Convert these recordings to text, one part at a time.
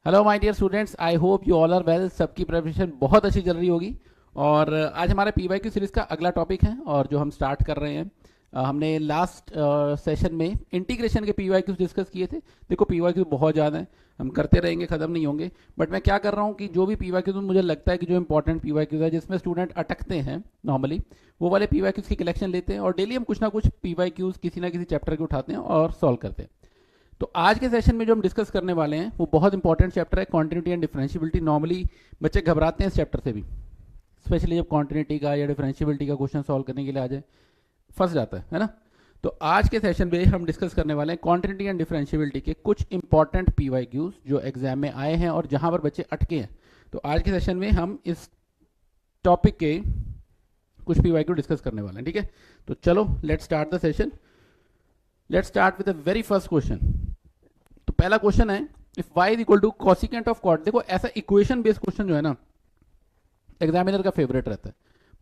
Hello my dear students, I hope you all are well. सबकी preparation बहुत अच्छी चल रही होगी। और आज हमारे पीवाईक्यू सीरीज का अगला टॉपिक है और जो हम स्टार्ट कर रहे हैं। हमने लास्ट सेशन में इंटीग्रेशन के पीवाईक्यूज डिस्कस किए थे। देखो पीवाईक्यू बहुत ज़्यादा है, हम करते रहेंगे, ख़त्म नहीं होंगे। बट मैं क्या कर रहा हूँ कि जो भी पीवाईक्यूज मुझे लगता है कि जो इंपॉर्टेंट पीवाईक्यूज है जिसमें स्टूडेंट अटकते हैं नॉर्मली, वो वाले पीवाईक्यूज की कलेक्शन लेते हैं और डेली हम कुछ ना कुछ पीवाईक्यूज किसी ना किसी चैप्टर के उठाते हैं और सॉल्व करते हैं। तो आज के सेशन में जो हम डिस्कस करने वाले हैं वो बहुत इंपॉर्टेंट चैप्टर है, कॉन्टिन्यूटी एंड डिफरेंशियबिलिटी। नॉर्मली बच्चे घबराते हैं इस चैप्टर से भी, स्पेशली जब कॉन्टिन्यूटी का या डिफरेंशियबिलिटी का क्वेश्चन सॉल्व करने के लिए आ जाए, फंस जाता है ना। तो आज के सेशन में हम डिस्कस करने वाले हैं कॉन्टिन्यूटी एंड डिफरेंशियबिलिटी के कुछ इंपॉर्टेंट पीवाईक्यूज जो एग्जाम में आए हैं और जहां पर बच्चे अटके हैं। तो आज के सेशन में हम इस टॉपिक के कुछ पीवाईक्यू डिस्कस करने वाले हैं, ठीक है। तो चलो let's start the session. Let's start with the very first question. तो पहला क्वेश्चन है, if y is equal to cosecant of cot. देखो ऐसा इक्वेशन बेस्ड क्वेश्चन जो है ना, एग्जामिनर का फेवरेट रहता है।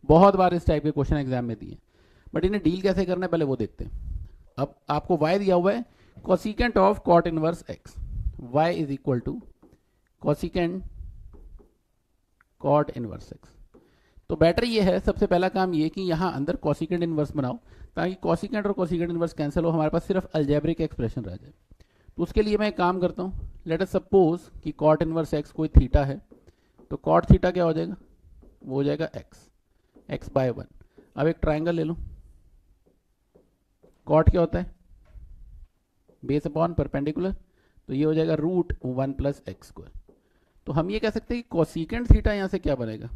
बहुत बार इस टाइप के क्वेश्चन एग्जाम में दिए, बट इन्हें डील कैसे करना है पहले वो देखते हैं। अब आपको y दिया हुआ है cosecant of cot inverse x, y is equal to cosecant cot inverse x। तो बेटर ये है, सबसे पहला काम ये कि यहाँ अंदर कोसिकेंट इनवर्स बनाओ ताकि कोसिकेंट और कोसिकेंट इनवर्स कैंसिल हो, हमारे पास सिर्फ अलजेब्रिक एक्सप्रेशन रह जाए। तो उसके लिए मैं एक काम करता हूँ, लेट अस सपोज कि कॉट इनवर्स एक्स कोई थीटा है, तो कॉट थीटा क्या हो जाएगा, वो हो जाएगा एक्स बाय 1। अब एक ट्राइंगल ले लो, कॉट क्या होता है, बेस अपॉन परपेंडिकुलर, तो ये हो जाएगा रूट 1 प्लस एक्स स्क्वायर। तो हम ये कह सकते हैं कि कोसिकेंट थीटा यहाँ से क्या बनेगा,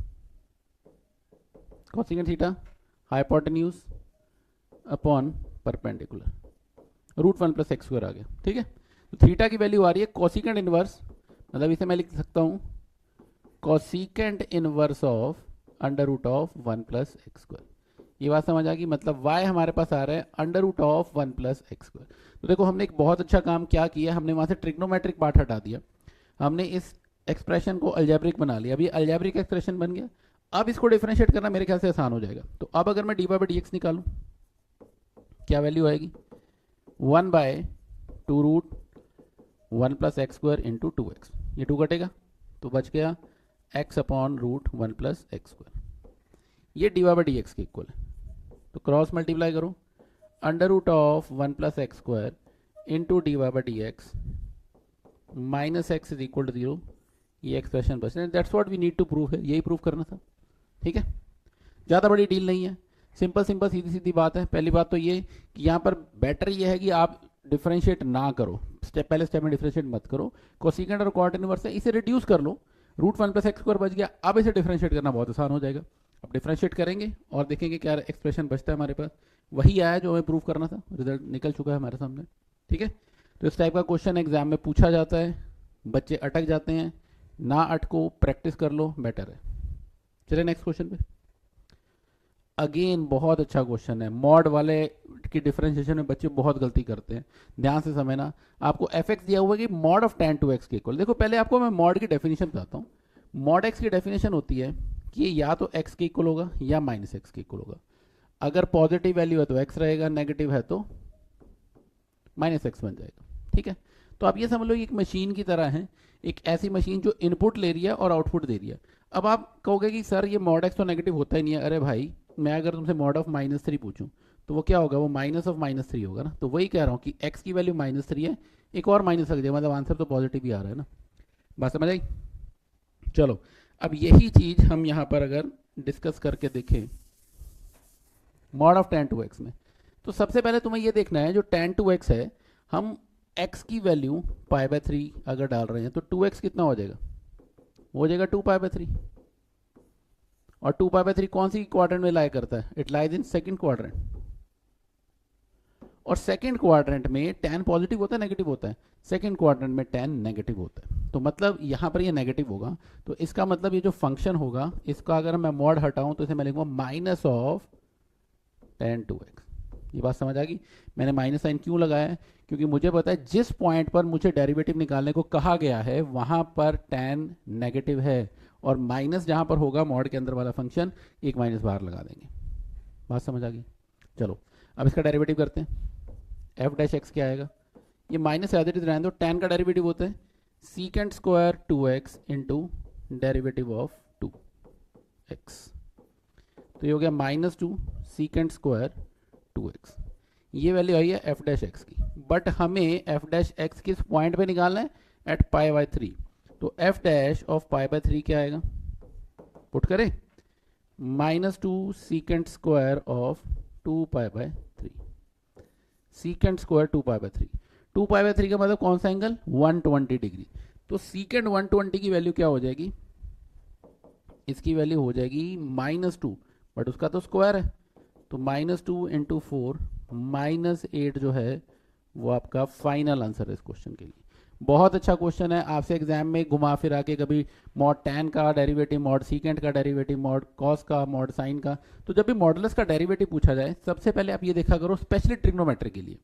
cosecant theta hypotenuse upon perpendicular, root 1 plus x square आ गया, ठीक है। तो थीटा की वैल्यू आ रही है कोसिकेंट इनवर्स, मतलब इसे मैं लिख सकता हूं cosecant inverse of under root of 1 plus x square. ये बात समझ आ गई, मतलब y हमारे पास आ रहा है under root of 1 plus x square. तो देखो हमने एक बहुत अच्छा काम क्या किया, हमने वहां से ट्रिग्नोमेट्रिक पार्ट हटा दिया, हमने इस एक्सप्रेशन को अल्जेब्रिक बना लिया। अब ये अल्जेब्रिक एक्सप्रेशन बन गया, अब इसको डिफरेंशिएट करना मेरे ख्याल से आसान हो जाएगा। तो अब अगर मैं डी बाई डी एक्स निकालूं, क्या वैल्यू आएगी, 1 by 2 root 1 plus x square into 2x, ये 2 कटेगा तो बच गया x upon root 1 plus x square. ये डी बाई डी एक्स के इक्वल है। तो क्रॉस मल्टीप्लाई करो, under root of 1 plus x square into d by d x minus x is equal to 0। ये एक्सप्रेशन बच, that's what we need to prove है, यही prove करना था, ठीक है। ज़्यादा बड़ी डील नहीं है, सिंपल सिंपल सीधी सीधी बात है। पहली बात तो ये कि यहाँ पर बेटर ये है कि आप डिफरेंशिएट ना करो, पहले स्टेप में डिफरेंशिएट मत करो। कोसिकेंट और कॉट इनवर्स है, इसे रिड्यूस कर लो, रूट 1 प्लस एक्स स्क्वायर बच गया। अब इसे डिफरेंशिएट करना बहुत आसान हो जाएगा। अब डिफरेंशिएट करेंगे और देखेंगे क्या एक्सप्रेशन बचता है हमारे पास, वही आया जो हमें प्रूव करना था, रिजल्ट निकल चुका है हमारे सामने, ठीक है। तो इस टाइप का क्वेश्चन एग्जाम में पूछा जाता है, बच्चे अटक जाते हैं, ना अटको, प्रैक्टिस कर लो, बेटर है। चलिए नेक्स्ट क्वेश्चन पे। अगेन बहुत अच्छा क्वेश्चन है, मॉड वाले की डिफरेंशिएशन में बच्चे बहुत गलती करते हैं, ध्यान से समझना। आपको एफ एक्स दिया हुआ है कि mod of tan two x के इक्वल। देखो पहले आपको मैं मॉड की डेफिनेशन बताता हूँ। मॉड एक्स की डेफिनेशन होती है कि ये या तो एक्स के इक्वल होगा या माइनस एक्स के इक्वल होगा। अगर पॉजिटिव वैल्यू है तो एक्स रहेगा, नेगेटिव है तो माइनस एक्स बन जाएगा, ठीक है। तो आप ये समझ लो एक मशीन की तरह है, एक ऐसी मशीन जो इनपुट ले रही है और आउटपुट दे रही है। अब आप कहोगे कि सर ये मॉड एक्स तो नेगेटिव होता ही नहीं है। अरे भाई, मैं अगर तुमसे मॉड ऑफ -3 पूछूं तो वो क्या होगा, वो माइनस ऑफ -3 होगा ना। तो वही कह रहा हूँ कि x की वैल्यू -3 है, एक और माइनस लग जाए, मतलब आंसर तो पॉजिटिव ही आ रहा है ना। बात समझ आई। चलो अब यही चीज हम यहाँ पर अगर डिस्कस करके देखें mod of tan two x में, तो सबसे पहले तुम्हें ये देखना है जो tan टू एक्स है, हम x की वैल्यू π/3 अगर डाल रहे हैं तो 2x कितना हो जाएगा, वो हो जाएगा 2π/3। और 2π/3 कौन सी क्वाड्रेंट में लाई करता है, it lies in second quadrant. और सेकंड क्वाड्रेंट में tan पॉजिटिव होता है नेगेटिव होता है, सेकंड क्वाड्रेंट में tan नेगेटिव होता है। तो मतलब यहाँ पर ये नेगेटिव होगा, तो इसका मतलब ये जो फंक्शन होगा इसका अगर मैं मॉड हटाऊं तो इसे मैं लिखूंगा minus of tan two x. ये बात समझ आ गई। मैंने माइनस साइन क्यों लगाया है, क्योंकि मुझे पता है जिस पॉइंट पर मुझे डेरिवेटिव निकालने को कहा गया है वहां पर tan नेगेटिव है, और माइनस जहां पर होगा मॉड के अंदर वाला फंक्शन, एक माइनस बाहर लगा देंगे। बात समझ आ गई। चलो अब इसका डेरिवेटिव करते हैं। एफ डैश एक्स क्या आएगा, ये माइनस एज इट इज रहने दो, tan का डेरिवेटिव होता है secant square 2x into derivative of 2x, तो ये हो गया -2 सीकेंड स्क्वायर 2x। ये वैल्यू आई है एफ डैश एक्स की, बट हमें एफ डैश एक्स किस पॉइंट पे निकालना है, एट पाई बाय 3। तो F dash of pi by 3 क्या आएगा, पुट करें, -2 secant square of 2 pi by 3, secant square 2 pi by 3। 2 pi by 3 का मतलब कौन सा एंगल, 120 डिग्री। तो सीकेंड 120 की वैल्यू क्या हो जाएगी, इसकी वैल्यू हो जाएगी -2, बट उसका तो स्क्वायर है, तो -2 इंटू 4 -8 जो है वो आपका फाइनल आंसर है इस क्वेश्चन के लिए। बहुत अच्छा क्वेश्चन है, आपसे एग्जाम में घुमा फिरा के कभी मॉड टैन का डेरिवेटिव, मॉड सीकेंड का डेरिवेटिव, मॉड कॉस का, मॉड साइन का, तो जब भी मॉडुलस का डेरिवेटिव पूछा जाए सबसे पहले आप ये देखा करो, स्पेशली ट्रिग्नोमेट्री के लिए,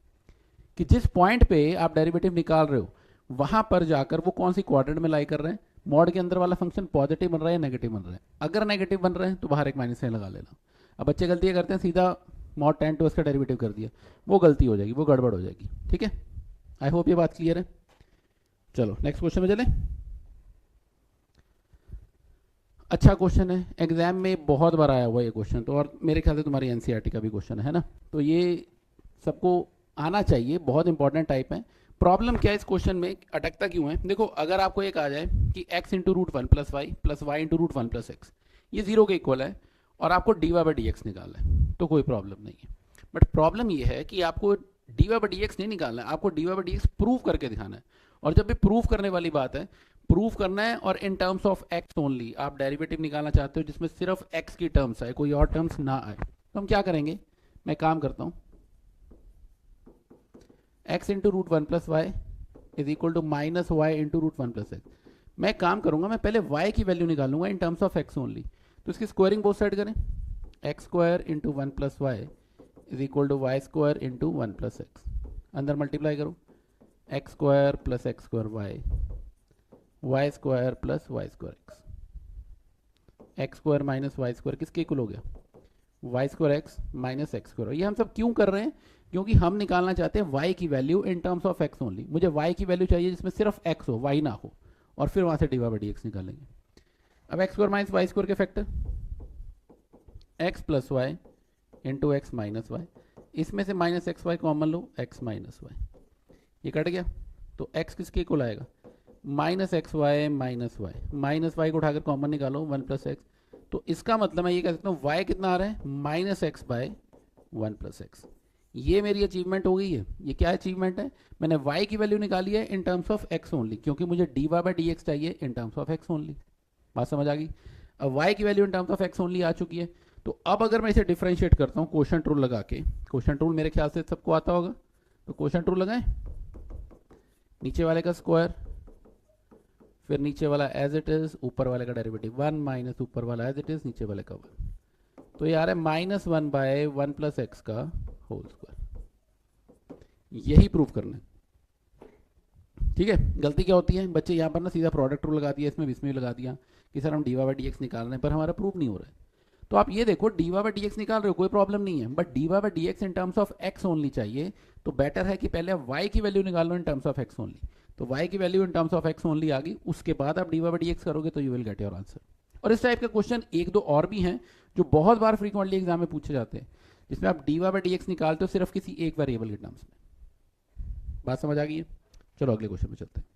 कि जिस पॉइंट पे आप डेरिवेटिव निकाल रहे हो वहां पर जाकर वो कौन सी क्वाड्रेंट में लाई कर रहे हैं, मॉड के अंदर वाला फंक्शन पॉजिटिव बन रहा है या नेगेटिव बन रहा है। अगर नेगेटिव बन रहे हैं तो बाहर एक माइनस साइन लगा लेना। अब बच्चे गलतियां करते हैं, सीधा मॉड tan 2x का डेरिवेटिव कर दिया, वो गलती हो जाएगी, वो गड़बड़ हो जाएगी। ठीक है, आई होप ये बात क्लियर है। चलो नेक्स्ट क्वेश्चन में चले। अच्छा क्वेश्चन है, एग्जाम में बहुत बार आया हुआ ये क्वेश्चन, तो और मेरे ख्याल से तुम्हारी एनसीईआरटी का भी क्वेश्चन है ना, तो ये सबको आना चाहिए, बहुत इंपॉर्टेंट टाइप है। प्रॉब्लम क्या है इस क्वेश्चन में, अटकता क्यों है, देखो अगर आपको एक आ जाए कि x into root one plus y plus y into root one plus x, ये जीरो के इक्वल है और आपको dy बाई डी एक्स निकालना है, तो कोई प्रॉब्लम नहीं है। बट प्रॉब्लम ये है कि आपको dy बाई डी एक्स नहीं निकालना है, आपको dy by d x prove करके दिखाना है। और जब भी प्रूव करने वाली बात है, प्रूव करना है और इन टर्म्स ऑफ x ओनली, आप डेरिवेटिव निकालना चाहते हो जिसमें सिर्फ x की टर्म्स आए, कोई और टर्म्स ना आए, तो हम क्या करेंगे, मैं काम करता हूँ, x into root one plus y is equal to minus y into root one plus x. मैं काम करूंगा, मैं पहले y की वैल्यू निकालूंगा in terms of x only, तो इसकी स्क्वायरिंग बोथ साइड करें, x square into one plus y is equal to y square into one plus x, अंदर मल्टीप्लाई करो, x square plus x square y, y square plus y square x, x square minus y square किसके equal हो गया, y square x minus x square. ये हम सब क्यों कर रहे हैं, क्योंकि हम निकालना चाहते हैं y की value in terms of x only. मुझे y की वैल्यू चाहिए जिसमें सिर्फ x हो, y ना हो, और फिर वहां से dy बाई डी एक्स निकालेंगे। अब x square minus y square के factor, x plus y into x minus y, इसमें से माइनस एक्स वाई कॉमन लो, x माइनस वाई, ये कट गया, तो x किसके इक्वल आएगा, minus x y minus y, minus y को उठाकर कॉमन निकालो, वन प्लस एक्स। तो इसका मतलब मैं ये कह सकता हूँ y कितना आ रहा है, minus x by one plus x. ये मेरी अचीवमेंट हो गई है। ये क्या अचीवमेंट है, मैंने y की वैल्यू निकाली है in terms of x only, क्योंकि मुझे dy बाई डी एक्स चाहिए in terms of x only. बात समझ आ गई। अब y की value in terms of x only आ चुकी है, तो अब अगर मैं इसे डिफरेंशिएट करता हूँ कोशेंट रूल लगा के, कोशेंट रूल मेरे ख्याल से सबको आता होगा, तो कोशेंट रूल लगाएं, नीचे वाले का स्क्वायर, फिर नीचे वाला एज इट इज, ऊपर वाले का डेरिवेटिव वन, माइनस ऊपर वाला एज इट इज, नीचे वाले का वन, तो ये आ रहा है minus one by one plus x का होल स्क्वायर। यही प्रूव करना है। ठीक है, गलती क्या होती है बच्चे, यहाँ पर ना सीधा प्रोडक्ट रूल लगा दिया, इसमें भी लगा दिया कि सर हम d y by d x निकाल रहे हैं, पर हमारा प्रूफ नहीं हो रहा है। तो आप ये देखो, d y by d x निकाल रहे हो, कोई प्रॉब्लम नहीं है, but d y by d x in terms of x only चाहिए, तो बेटर है कि पहले आप वाई की वैल्यू निकाल लो in terms of x only. तो वाई की value in terms of x only आ गई, उसके बाद आप d y by d x करोगे तो you will get your answer. और इस टाइप के क्वेश्चन एक दो और भी हैं जो बहुत बार फ्रीक्वेंटली एग्जाम में पूछे जाते हैं, जिसमें आप d y by d x निकालते हो सिर्फ किसी एक वेरिएबल के टर्म्स में। बात समझ आ गई है। चलो अगले क्वेश्चन में चलते हैं।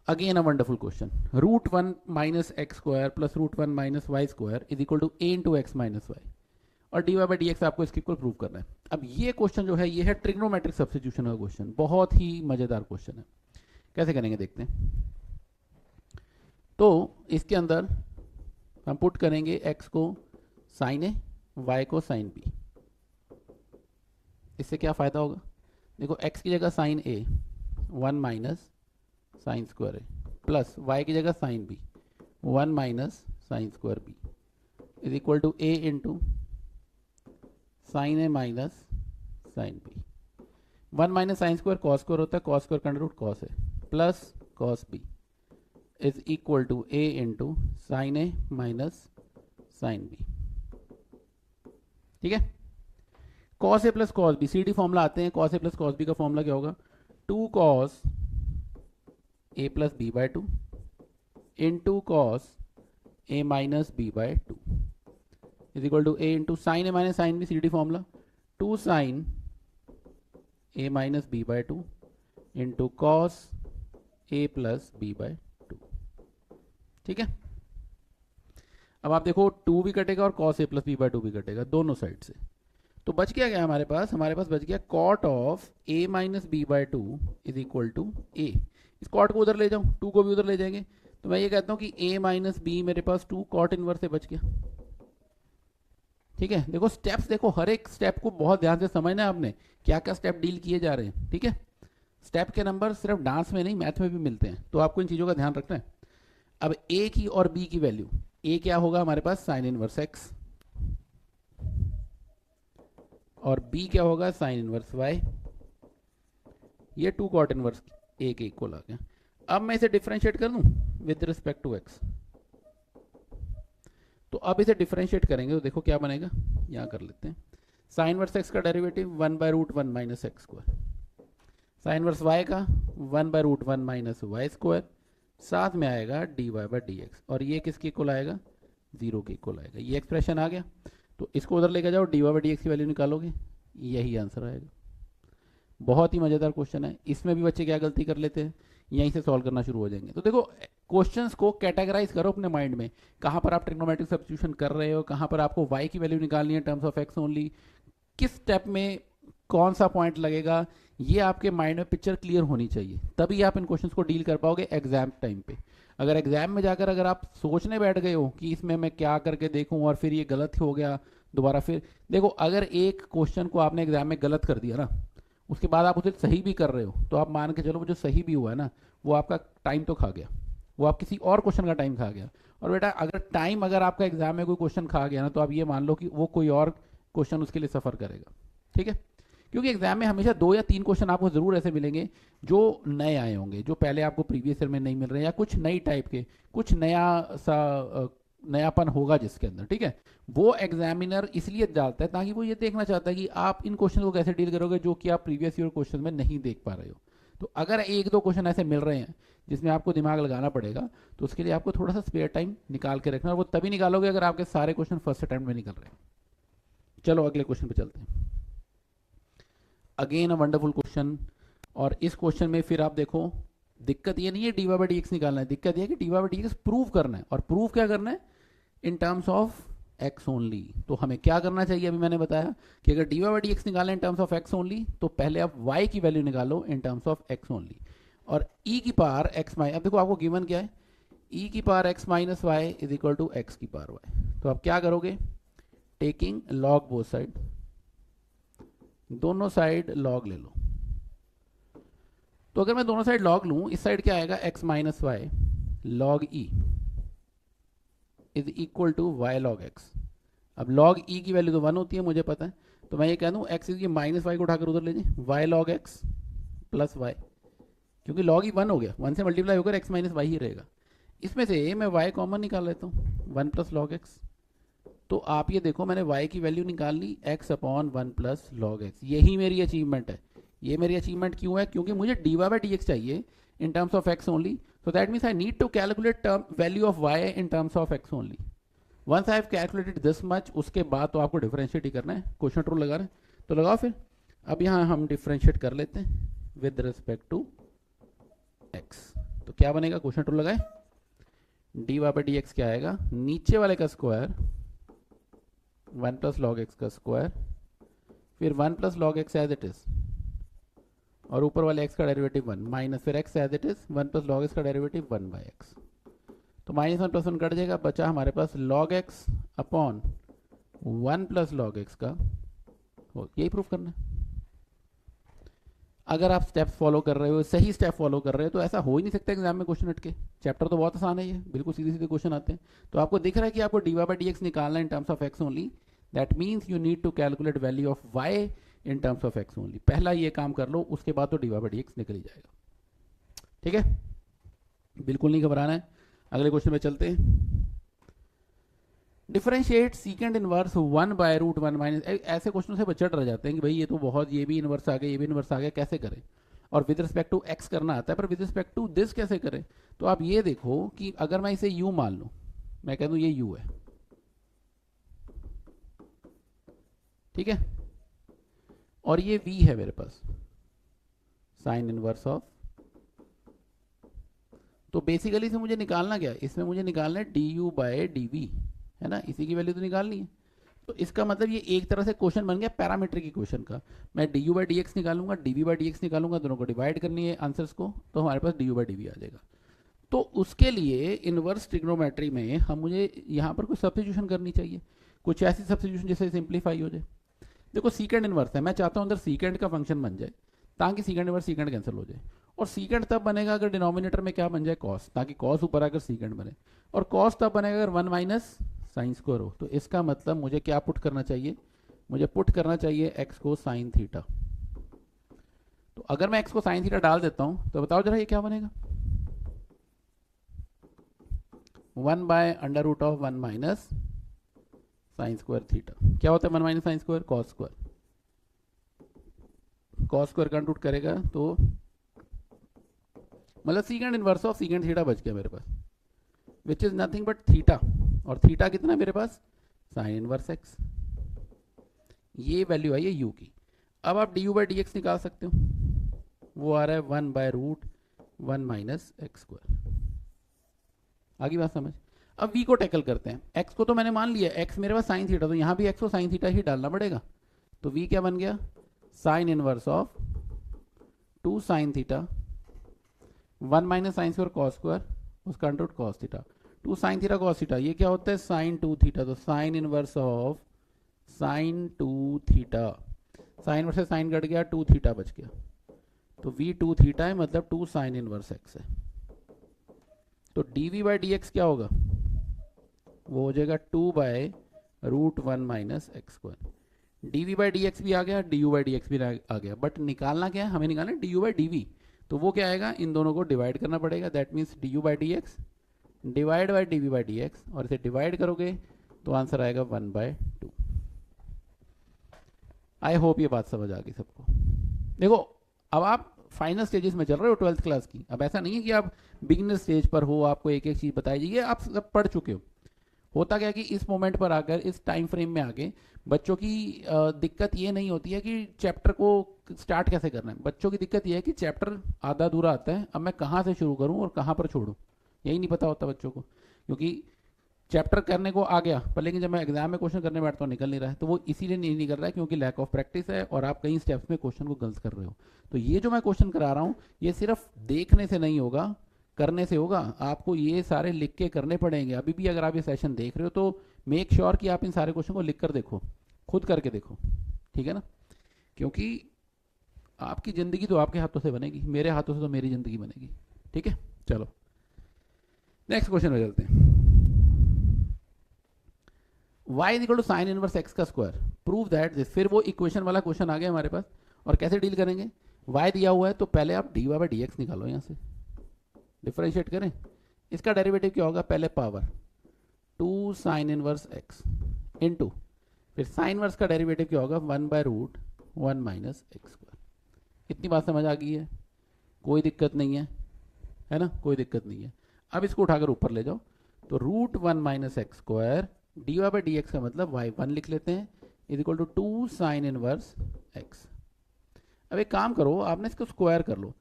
Again a wonderful question, root one minus x square plus root one minus y square is equal to A into x minus y, और d y by d x आपको इसके इक्वल प्रूव करना है। अब ये क्वेश्चन जो है ये है ट्रिग्नोमेट्रिक सब्स्टिट्यूशन का क्वेश्चन, बहुत ही मजेदार क्वेश्चन है। कैसे करेंगे देखते हैं। तो इसके अंदर हम पुट करेंगे x को साइन ए, y को साइन बी। इससे क्या फायदा होगा, देखो x की जगह sine A one minus sine square A, plus y की जगह sine B one minus sine square B is equal to A into sine A minus sine B. One minus sine square cos square होता है, cos square का under root cos है, plus cos B is equal to A into sine A minus sine b. ठीक है, cos a plus cos b, c d formula आते हैं, cos a plus cos b का formula क्या होगा, two cos a plus B by two into cos a minus B by two is equal to A into sine A minus sine b, c d formula, two sine A minus B by two into cos a plus B by two. ठीक है, अब आप देखो 2 भी कटेगा और cos a plus B by two भी कटेगा दोनों साइड से, तो बच क्या गया हमारे पास बच गया cot of a minus B by two is equal to a। इस cot को उधर ले जाऊं, 2 को भी उधर ले जाएंगे, तो मैं ये कहता हूं कि a माइनस बी मेरे पास 2 cot इनवर्स से बच गया। ठीक है, देखो स्टेप्स, देखो हर एक स्टेप को बहुत ध्यान से समझना है आपने, क्या क्या स्टेप डील किए जा रहे हैं। ठीक है, स्टेप के नंबर सिर्फ डांस में नहीं मैथ में भी मिलते हैं, तो आपको इन चीजों का ध्यान रखना है। अब a की और b की वैल्यू, a क्या होगा हमारे पास साइन इनवर्स x और b क्या होगा साइन इनवर्स y, ये 2 cot इनवर्स a के इक्वल आ गया। अब मैं इसे डिफरेंशिएट कर दूं विद रिस्पेक्ट टू x, तो अब इसे डिफरेंशिएट करेंगे तो देखो क्या बनेगा, यहां कर लेते हैं। साइन इनवर्स x का derivative 1/√1 minus x square, sine inverse y का 1/√1 माइनस वाई स्क्वायर, साथ में आएगा dy बाई डी एक्स, और ये किसके इक्वल आएगा 0 के इक्वल आएगा। ये एक्सप्रेशन आ गया, तो इसको उधर लेकर जाओ, dy बाई डी एक्स की वैल्यू निकालोगे, यही आंसर आएगा। बहुत ही मजेदार क्वेश्चन है, इसमें भी बच्चे क्या गलती कर लेते हैं, यहीं से सॉल्व करना शुरू हो जाएंगे। तो देखो क्वेश्चंस को कैटेगराइज करो अपने माइंड में, कहां पर आप ट्रिग्नोमेट्रिक सब्स्टिट्यूशन कर रहे हो, कहां पर आपको y की वैल्यू निकालनी है टर्म्स ऑफ x ओनली, किस स्टेप में कौन सा पॉइंट लगेगा, ये आपके माइंड में पिक्चर क्लियर होनी चाहिए, तभी आप इन क्वेश्चंस को डील कर पाओगे एग्जाम टाइम पे। अगर एग्जाम में जाकर अगर आप सोचने बैठ गए हो कि इसमें मैं क्या करके देखूं और फिर ये गलत हो गया दोबारा, फिर देखो अगर एक क्वेश्चन को आपने एग्जाम में गलत कर दिया ना, उसके बाद आप उसे सही भी कर रहे हो, तो आप मान के चलो वो जो सही भी हुआ है ना, वो आपका टाइम तो खा गया, वो आप किसी और क्वेश्चन का टाइम खा गया। और बेटा अगर टाइम अगर आपका एग्जाम में कोई क्वेश्चन खा गया ना, तो आप ये मान लो कि वो कोई और क्वेश्चन उसके लिए सफर करेगा। ठीक है, क्योंकि एग्जाम में हमेशा 2 या 3 क्वेश्चन आपको जरूर ऐसे मिलेंगे जो नए आए होंगे, जो पहले आपको प्रीवियस ईयर में नहीं मिल रहे, या कुछ नई टाइप के, कुछ नया सा नयापन होगा जिसके अंदर। ठीक है, वो एग्जामिनर इसलिए डालता है ताकि वो ये देखना चाहता है कि आप इन क्वेश्चन को कैसे डील करोगे जो कि आप प्रीवियस ईयर क्वेश्चन में नहीं देख पा रहे हो। तो अगर 1-2 क्वेश्चन ऐसे मिल रहे हैं जिसमें आपको दिमाग लगाना पड़ेगा, तो उसके लिए आपको थोड़ा सा स्पेयर टाइम निकाल के रखना, और वो तभी निकालोगे अगर आपके सारे क्वेश्चन फर्स्ट अटेम्प्ट में निकल रहे हैं। चलो अगले क्वेश्चन पे चलते हैं। अगेन अ वंडरफुल क्वेश्चन, और इस क्वेश्चन में फिर आप देखो दिक्कत ये नहीं है d y by d x निकालना है, दिक्कत ये है कि d y by d x prove करना है, और प्रूव क्या करना है in terms of x only. तो हमें क्या करना चाहिए, अभी मैंने बताया कि अगर d y by d x निकालना in terms of x only, तो पहले आप y की वैल्यू निकालो in terms of x only, और e की पावर x माइनस, अब देखो आपको गिवन क्या है, e की power x minus y is equal to x की पावर y। तो आप क्या करोगे, टेकिंग लॉग बोथ साइड, दोनों साइड लॉग ले लो। तो अगर मैं दोनों साइड लॉग लूं, इस साइड क्या आएगा x minus y log e is equal to y log x। अब लॉग e की वैल्यू तो 1 होती है मुझे पता है, तो मैं ये कह दूं x इज, ये माइनस वाई को उठाकर उधर ले जाए, y log x plus y, क्योंकि लॉग ही 1 हो गया, 1 से मल्टीप्लाई होकर x माइनस वाई ही रहेगा। इसमें से मैं y कॉमन निकाल लेता हूँ, 1 प्लस लॉग x। तो आप ये देखो मैंने y की वैल्यू निकाल ली x upon 1 plus log x, यही मेरी अचीवमेंट है। ये मेरी अचीवमेंट क्यों है, क्योंकि मुझे dy बाई डी एक्स चाहिए in terms of x only, so that means I need to calculate term value of y in terms of x only. Once I have calculated this much, उसके बाद तो आपको differentiate ही करना है, question true लगा रहे हैं तो लगाओ फिर। अब यहाँ हम डिफरेंशिएट कर लेते हैं विद रिस्पेक्ट टू x, तो क्या बनेगा, क्वेश्चन ट्रू लगाए, dy बाई डी एक्स क्या आएगा, नीचे वाले का स्क्वायर 1 प्लस लॉग एक्स का स्क्वायर, फिर 1 plus log x as it is, और ऊपर वाले x का डेरिवेटिव 1 माइनस फिर x as it is 1 plus log x का डेरिवेटिव 1 बाई एक्स। तो माइनस 1 प्लस 1 कट जाएगा, बचा हमारे पास log x upon 1 plus log x का होल, यही प्रूफ करना है। अगर आप स्टेप्स फॉलो कर रहे हो, सही स्टेप फॉलो कर रहे हो, तो ऐसा हो ही नहीं सकता एग्जाम में क्वेश्चन हटके। चैप्टर तो बहुत आसान है, ये बिल्कुल सीधे सीधे क्वेश्चन आते हैं। तो आपको दिख रहा है कि आपको d y by d x निकालना है in terms of x only, that means you need to calculate value of y in terms of x only. पहला ये काम कर लो, उसके बाद तो d y by d x निकल ही जाएगा। ठीक है, बिल्कुल नहीं घबराना है। अगले क्वेश्चन में चलते हैं। Differentiate secant inverse 1 by root 1 minus, ऐसे क्वेश्चन से बच्चे डर जाते हैं कि भाई ये तो बहुत, ये भी इनवर्स आ गया, ये भी इनवर्स आ गया, कैसे करें। और विद रिस्पेक्ट टू एक्स करना आता है, पर विद रिस्पेक्ट टू दिस कैसे करें? तो आप ये देखो कि अगर मैं इसे यू मान लूं, मैं कह दूं ये यू है, ठीक है, और ये v है मेरे पास, साइन इनवर्स ऑफ, तो बेसिकली से मुझे निकालना क्या है, इसमें मुझे निकालना है d u by d v, है ना, इसी की वैल्यू तो निकालनी है। तो इसका मतलब ये एक तरह से क्वेश्चन बन गया पैरामीट्रिक इक्वेशन का। मैं d u by d x निकालूंगा, d v by d x निकालूंगा, दोनों को डिवाइड करनी है आंसर्स को, तो हमारे पास d u by d v आ जाएगा। तो उसके लिए इनवर्स ट्रिग्नोमेट्री में हम मुझे यहाँ पर कुछ सब्स्टिट्यूशन करनी चाहिए, कुछ ऐसी सब्स्टिट्यूशन जिससे सिंप्लीफाई हो जाए। देखो सीकेंड इनवर्स है, मैं चाहता हूँ अंदर सीकेंड का फंक्शन बन जाए ताकि सीकेंड इनवर्स सीकेंड कैंसिल हो जाए, और सीकेंड तब बनेगा अगर डिनोमिनेटर में क्या बन जाए, कॉस, ताकि कॉस ऊपर आकर सीकेंड बने, और कॉस तब बनेगा अगर 1 माइनस साइन स्क्वायर हो। तो इसका मतलब मुझे क्या पुट करना चाहिए, मुझे पुट करना चाहिए एक्स को साइन थीटा। तो अगर मैं एक्स को साइन थीटा डाल देता हूं तो बताओ जरा ये क्या बनेगा, 1 by under root of 1 minus sine square theta. क्या होता है 1 minus sine square, cos square, cos square का रूट करेगा तो मतलब secant inverse of secant theta बच गया मेरे पास, which is nothing but theta, और थीटा कितना है मेरे पास, साइन इनवर्स एक्स, ये वैल्यू आई है यू की। अब आप d u by d x निकाल सकते हो, वो आ रहा है 1 by root 1 minus x square. आगे बात समझ। अब v को टैकल करते हैं, x को तो मैंने मान लिया, x मेरे पास साइन थीटा, तो यहाँ भी x को साइन थीटा ही डालना पड़ेगा। तो v क्या बन गया, sine inverse of 2 sine theta 1 minus sine square cos square, उसका under root cos theta, 2 sine theta cos theta, ये क्या होता है साइन 2 थीटा, तो sine inverse of sine 2 theta, sine inverse से साइन कट गया, 2 थीटा बच गया, तो v 2 थीटा है, मतलब 2 साइन इनवर्स x है। तो dv बाई डी एक्स क्या होगा, वो हो जाएगा 2 by root 1 minus x square. dv by d x भी आ गया, du बाई डी एक्स भी आ गया, बट निकालना क्या है, हमें निकालना है du बाई dv। तो वो क्या आएगा, इन दोनों को डिवाइड करना पड़ेगा, that means du by d x divide by dv by d x, और इसे डिवाइड करोगे तो आंसर आएगा 1 बाय 2। आई होप ये बात समझ आ गई सबको। देखो अब आप फाइनल स्टेजेस में चल रहे हो 12th क्लास की, अब ऐसा नहीं है कि आप बिगिनर स्टेज पर हो, आपको एक एक चीज बताई जाइए, आप सब पढ़ चुके हो। होता क्या कि इस मोमेंट पर आकर, इस टाइम फ्रेम में आके बच्चों की दिक्कत ये नहीं होती है कि चैप्टर को स्टार्ट कैसे करना है, बच्चों की दिक्कत ये है कि चैप्टर आधा अधूरा आता है, अब मैं कहाँ से शुरू करूँ और कहाँ पर छोड़ूँ, यही नहीं पता होता बच्चों को, क्योंकि चैप्टर करने को आ गया पर लेकिन जब मैं एग्जाम में क्वेश्चन करने बैठता हूँ निकल नहीं रहा है, तो वो इसीलिए नहीं कर रहा है क्योंकि लैक ऑफ प्रैक्टिस है और आप कई स्टेप्स में क्वेश्चन को गलत कर रहे हो। तो ये जो मैं क्वेश्चन करा रहा हूँ ये सिर्फ देखने से नहीं होगा, करने से होगा। आपको ये सारे लिख के करने पड़ेंगे। अभी भी अगर आप ये सेशन देख रहे हो तो मेक श्योर कि आप इन सारे क्वेश्चन को लिख कर देखो, खुद करके देखो, ठीक है ना, क्योंकि आपकी ज़िंदगी तो आपके हाथों से बनेगी, मेरे हाथों से तो मेरी ज़िंदगी बनेगी, ठीक है। चलो नेक्स्ट क्वेश्चन में चलते हैं। y is equal to sine inverse x का स्क्वायर, प्रूव दैट दिस। फिर वो इक्वेशन वाला क्वेश्चन आ गया हमारे पास, और कैसे डील करेंगे, y दिया हुआ है तो पहले आप dy बाई डी एक्स निकालो, यहाँ से डिफरेंशिएट करें, इसका डेरिवेटिव क्या होगा, पहले power 2 sine inverse x into फिर साइन इनवर्स का डेरिवेटिव क्या होगा 1 by root 1 minus x square. इतनी बात समझ आ गई है, कोई दिक्कत नहीं है ना, कोई दिक्कत नहीं है। अब इसको उठाकर ऊपर ले जाओ, तो root 1 minus x square d y by d x का मतलब y1 लिख लेते हैं is equal to 2 sine inverse x। अब एक काम करो, आपने इसको स्क्वायर कर लो,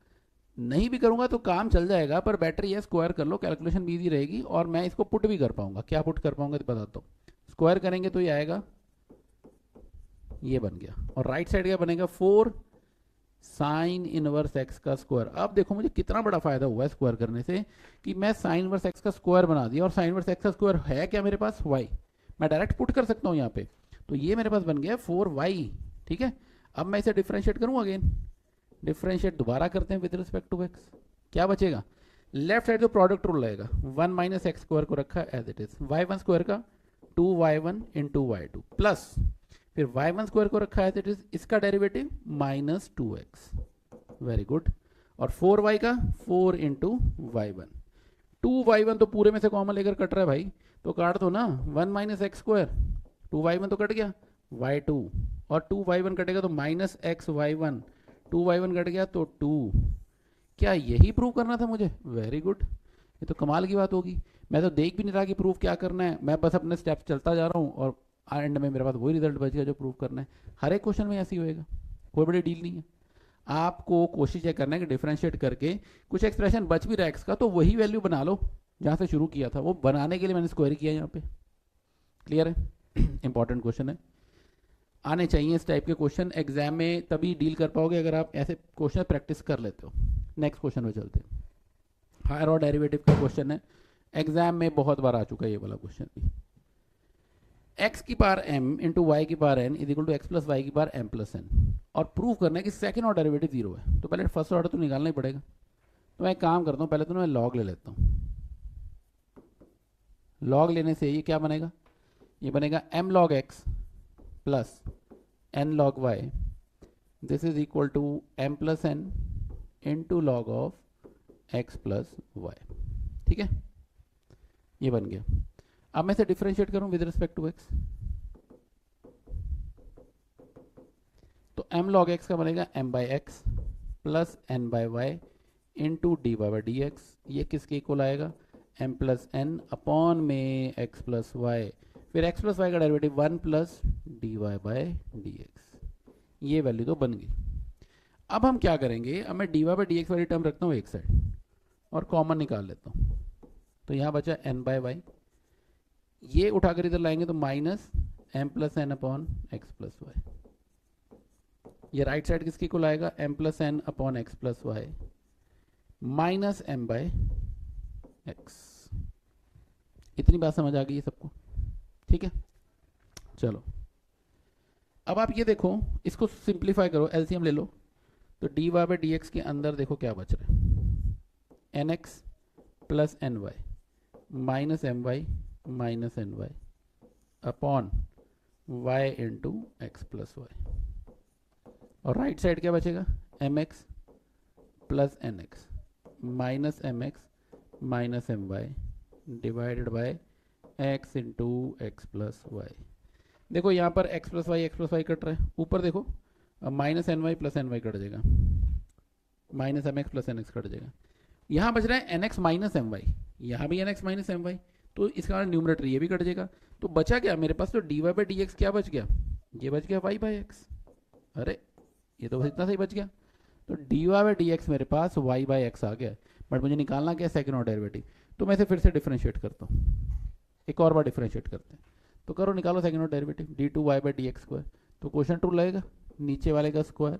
नहीं भी करूंगा तो काम चल जाएगा, पर बेटर ये स्क्वायर कर लो, कैलकुलेशन भी ईजी रहेगी और मैं इसको पुट भी कर पाऊंगा। क्या पुट कर पाऊंगा तो बताता हूँ। स्क्वायर करेंगे तो ये आएगा, ये बन गया, और राइट साइड क्या बनेगा 4 साइन इनवर्स एक्स का स्क्वायर। अब देखो मुझे कितना बड़ा फायदा हुआ है स्क्वायर करने से, कि मैं साइन इनवर्स एक्स का स्क्वायर बना दिया, और साइन इनवर्स एक्स का स्क्वायर है क्या मेरे पास y, मैं डायरेक्ट पुट कर सकता हूँ यहाँ पे, तो ये मेरे पास बन गया 4y, ठीक है। अब मैं इसे डिफरेंशिएट करूँ, अगेन डिफरेंशिएट दोबारा करते हैं विद रिस्पेक्ट टू x, क्या बचेगा, लेफ्ट साइड जो प्रोडक्ट रूल रहेगा 1 माइनस एक्स स्क्वायर को रखा as it is, y1 square का 2y1 इंटू y2 प्लस फिर y1 स्क्वायर को रखा है एज इट इज, इसका derivative minus 2x, very good, और 4y का 4 इंटू y1, 2y1 तो पूरे में से कॉमन लेकर कट रहा है भाई, तो काट दो ना, 1 माइनस एक्स स्क्वायर 2y1 तो कट गया, y2 और 2y1 कटेगा तो minus x y1 2y1 cut गया तो 2। क्या यही प्रूव करना था मुझे? वेरी गुड, ये तो कमाल की बात होगी। मैं तो देख भी नहीं रहा कि प्रूफ क्या करना है, मैं बस अपने स्टेप्स चलता जा रहा हूँ और एंड में मेरे पास वही रिजल्ट बच गया जो प्रूव करना है। हर एक क्वेश्चन में ऐसे ही होएगा, कोई बड़ी डील नहीं है। आपको कोशिश ये करना है कि डिफरेंशिएट करके कुछ एक्सप्रेशन बच भी रहा है एक्स का, तो वही वैल्यू बना लो जहाँ से शुरू किया था। वो बनाने के लिए मैंने स्क्वायर किया यहाँ पे। क्लियर है? इंपॉर्टेंट क्वेश्चन है, आने चाहिए इस टाइप के क्वेश्चन एग्जाम में, तभी डील कर पाओगे अगर आप ऐसे क्वेश्चन प्रैक्टिस कर लेते हो। नेक्स्ट क्वेश्चन में चलते हैं। हायर ऑर्डर डेरिवेटिव का क्वेश्चन है, एग्जाम में बहुत बार आ चुका है ये वाला क्वेश्चन भी। एक्स की पावर एम इंटू वाई की power N is equal to x plus y की पावर एम प्लस एन, और प्रूव करना है कि सेकंड ऑर्डर डेरिवेटिव जीरो है। तो पहले फर्स्ट ऑर्डर तो निकालना ही पड़ेगा। तो मैं एक काम करता हूँ, पहले तो मैं लॉग ले लेता हूँ। लॉग लेने से ये क्या बनेगा? ये बनेगा m log x plus n log y, this is equal to m plus n into log of x plus y. ठीक है, ये बन गया। अब मैं इसे डिफरेंशिएट करूं विद रिस्पेक्ट टू एक्स, तो एम लॉग एक्स का बनेगा m by x plus n by y into d y by d x. ये किसके इक्वल आएगा? एम प्लस एन अपॉन में एक्स प्लस वाई, फिर एक्स प्लस वाई का derivative 1 plus d y by d x. ये value तो बन गई। अब हम क्या करेंगे, अब मैं d y by d x वाली टर्म रखता हूँ एक साइड और कॉमन निकाल लेता हूँ। तो यहाँ बचा एन बाई वाई, ये उठाकर इधर लाएंगे तो minus m plus n upon x plus y. ये राइट साइड किसकी इक्वल आएगा? M plus n upon x plus y minus m by x. इतनी बात समझ आ गई है सबको? ठीक है, चलो अब आप ये देखो, इसको सिंप्लीफाई करो, एलसीएम ले लो। तो d y by d x के अंदर देखो क्या बच रहा है, n x plus n y minus m y minus n y upon y into x plus y. और राइट साइड क्या बचेगा? M x plus n x minus m x minus m y divided by x into x plus y. देखो यहाँ पर x plus Y cut रहा है, ऊपर देखो minus n y plus n y cut जाएगा, minus m x plus n x cut जाएगा। यहाँ बच रहा है n x minus m y, यहाँ भी n x minus m y, तो इसका न्यूमरेटर ये भी कट जाएगा। तो बचा क्या मेरे पास? तो d y by d x क्या बच गया? ये बच गया वाई बाई एक्स। अरे ये तो बस इतना सही बच गया। तो d y by d x मेरे पास वाई बाई एक्स आ गया, बट मुझे निकालना क्या? Second order derivative. तो मैं इसे फिर से डिफरेंशिएट करता हूँ, एक और बार डिफरेंशिएट करते हैं। तो करो, निकालो second order derivative, d two y by d x square. तो क्वेश्चन ट्रू लगेगा, नीचे वाले का स्क्वायर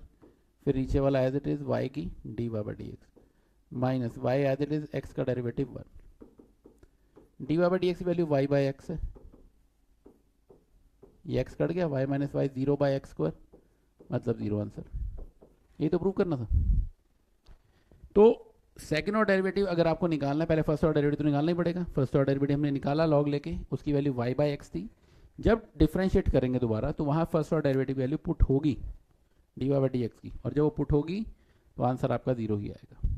फिर नीचे वाला एज इट इज वाई की d y by d x minus y as it is x का derivative 1। D y by d x की वैल्यू वाई बाई एक्स है, ये एक्स कट गया, y minus y 0 by x square मतलब 0 answer. ये तो prove करना था। तो सेकंड ऑर्डर डेरिवेटिव अगर आपको निकालना है, पहले फर्स्ट ऑर्डर डेरिवेटिव तो निकालना ही पड़ेगा। फर्स्ट ऑर्डर डेरिवेटिव हमने निकाला लॉग लेके, उसकी वैल्यू वाई बाई एक्स थी। जब डिफरेंशिएट करेंगे दोबारा तो वहाँ first order derivative value put होगी d y by d x की, और जब वो पुट होगी तो आंसर आपका 0 ही आएगा।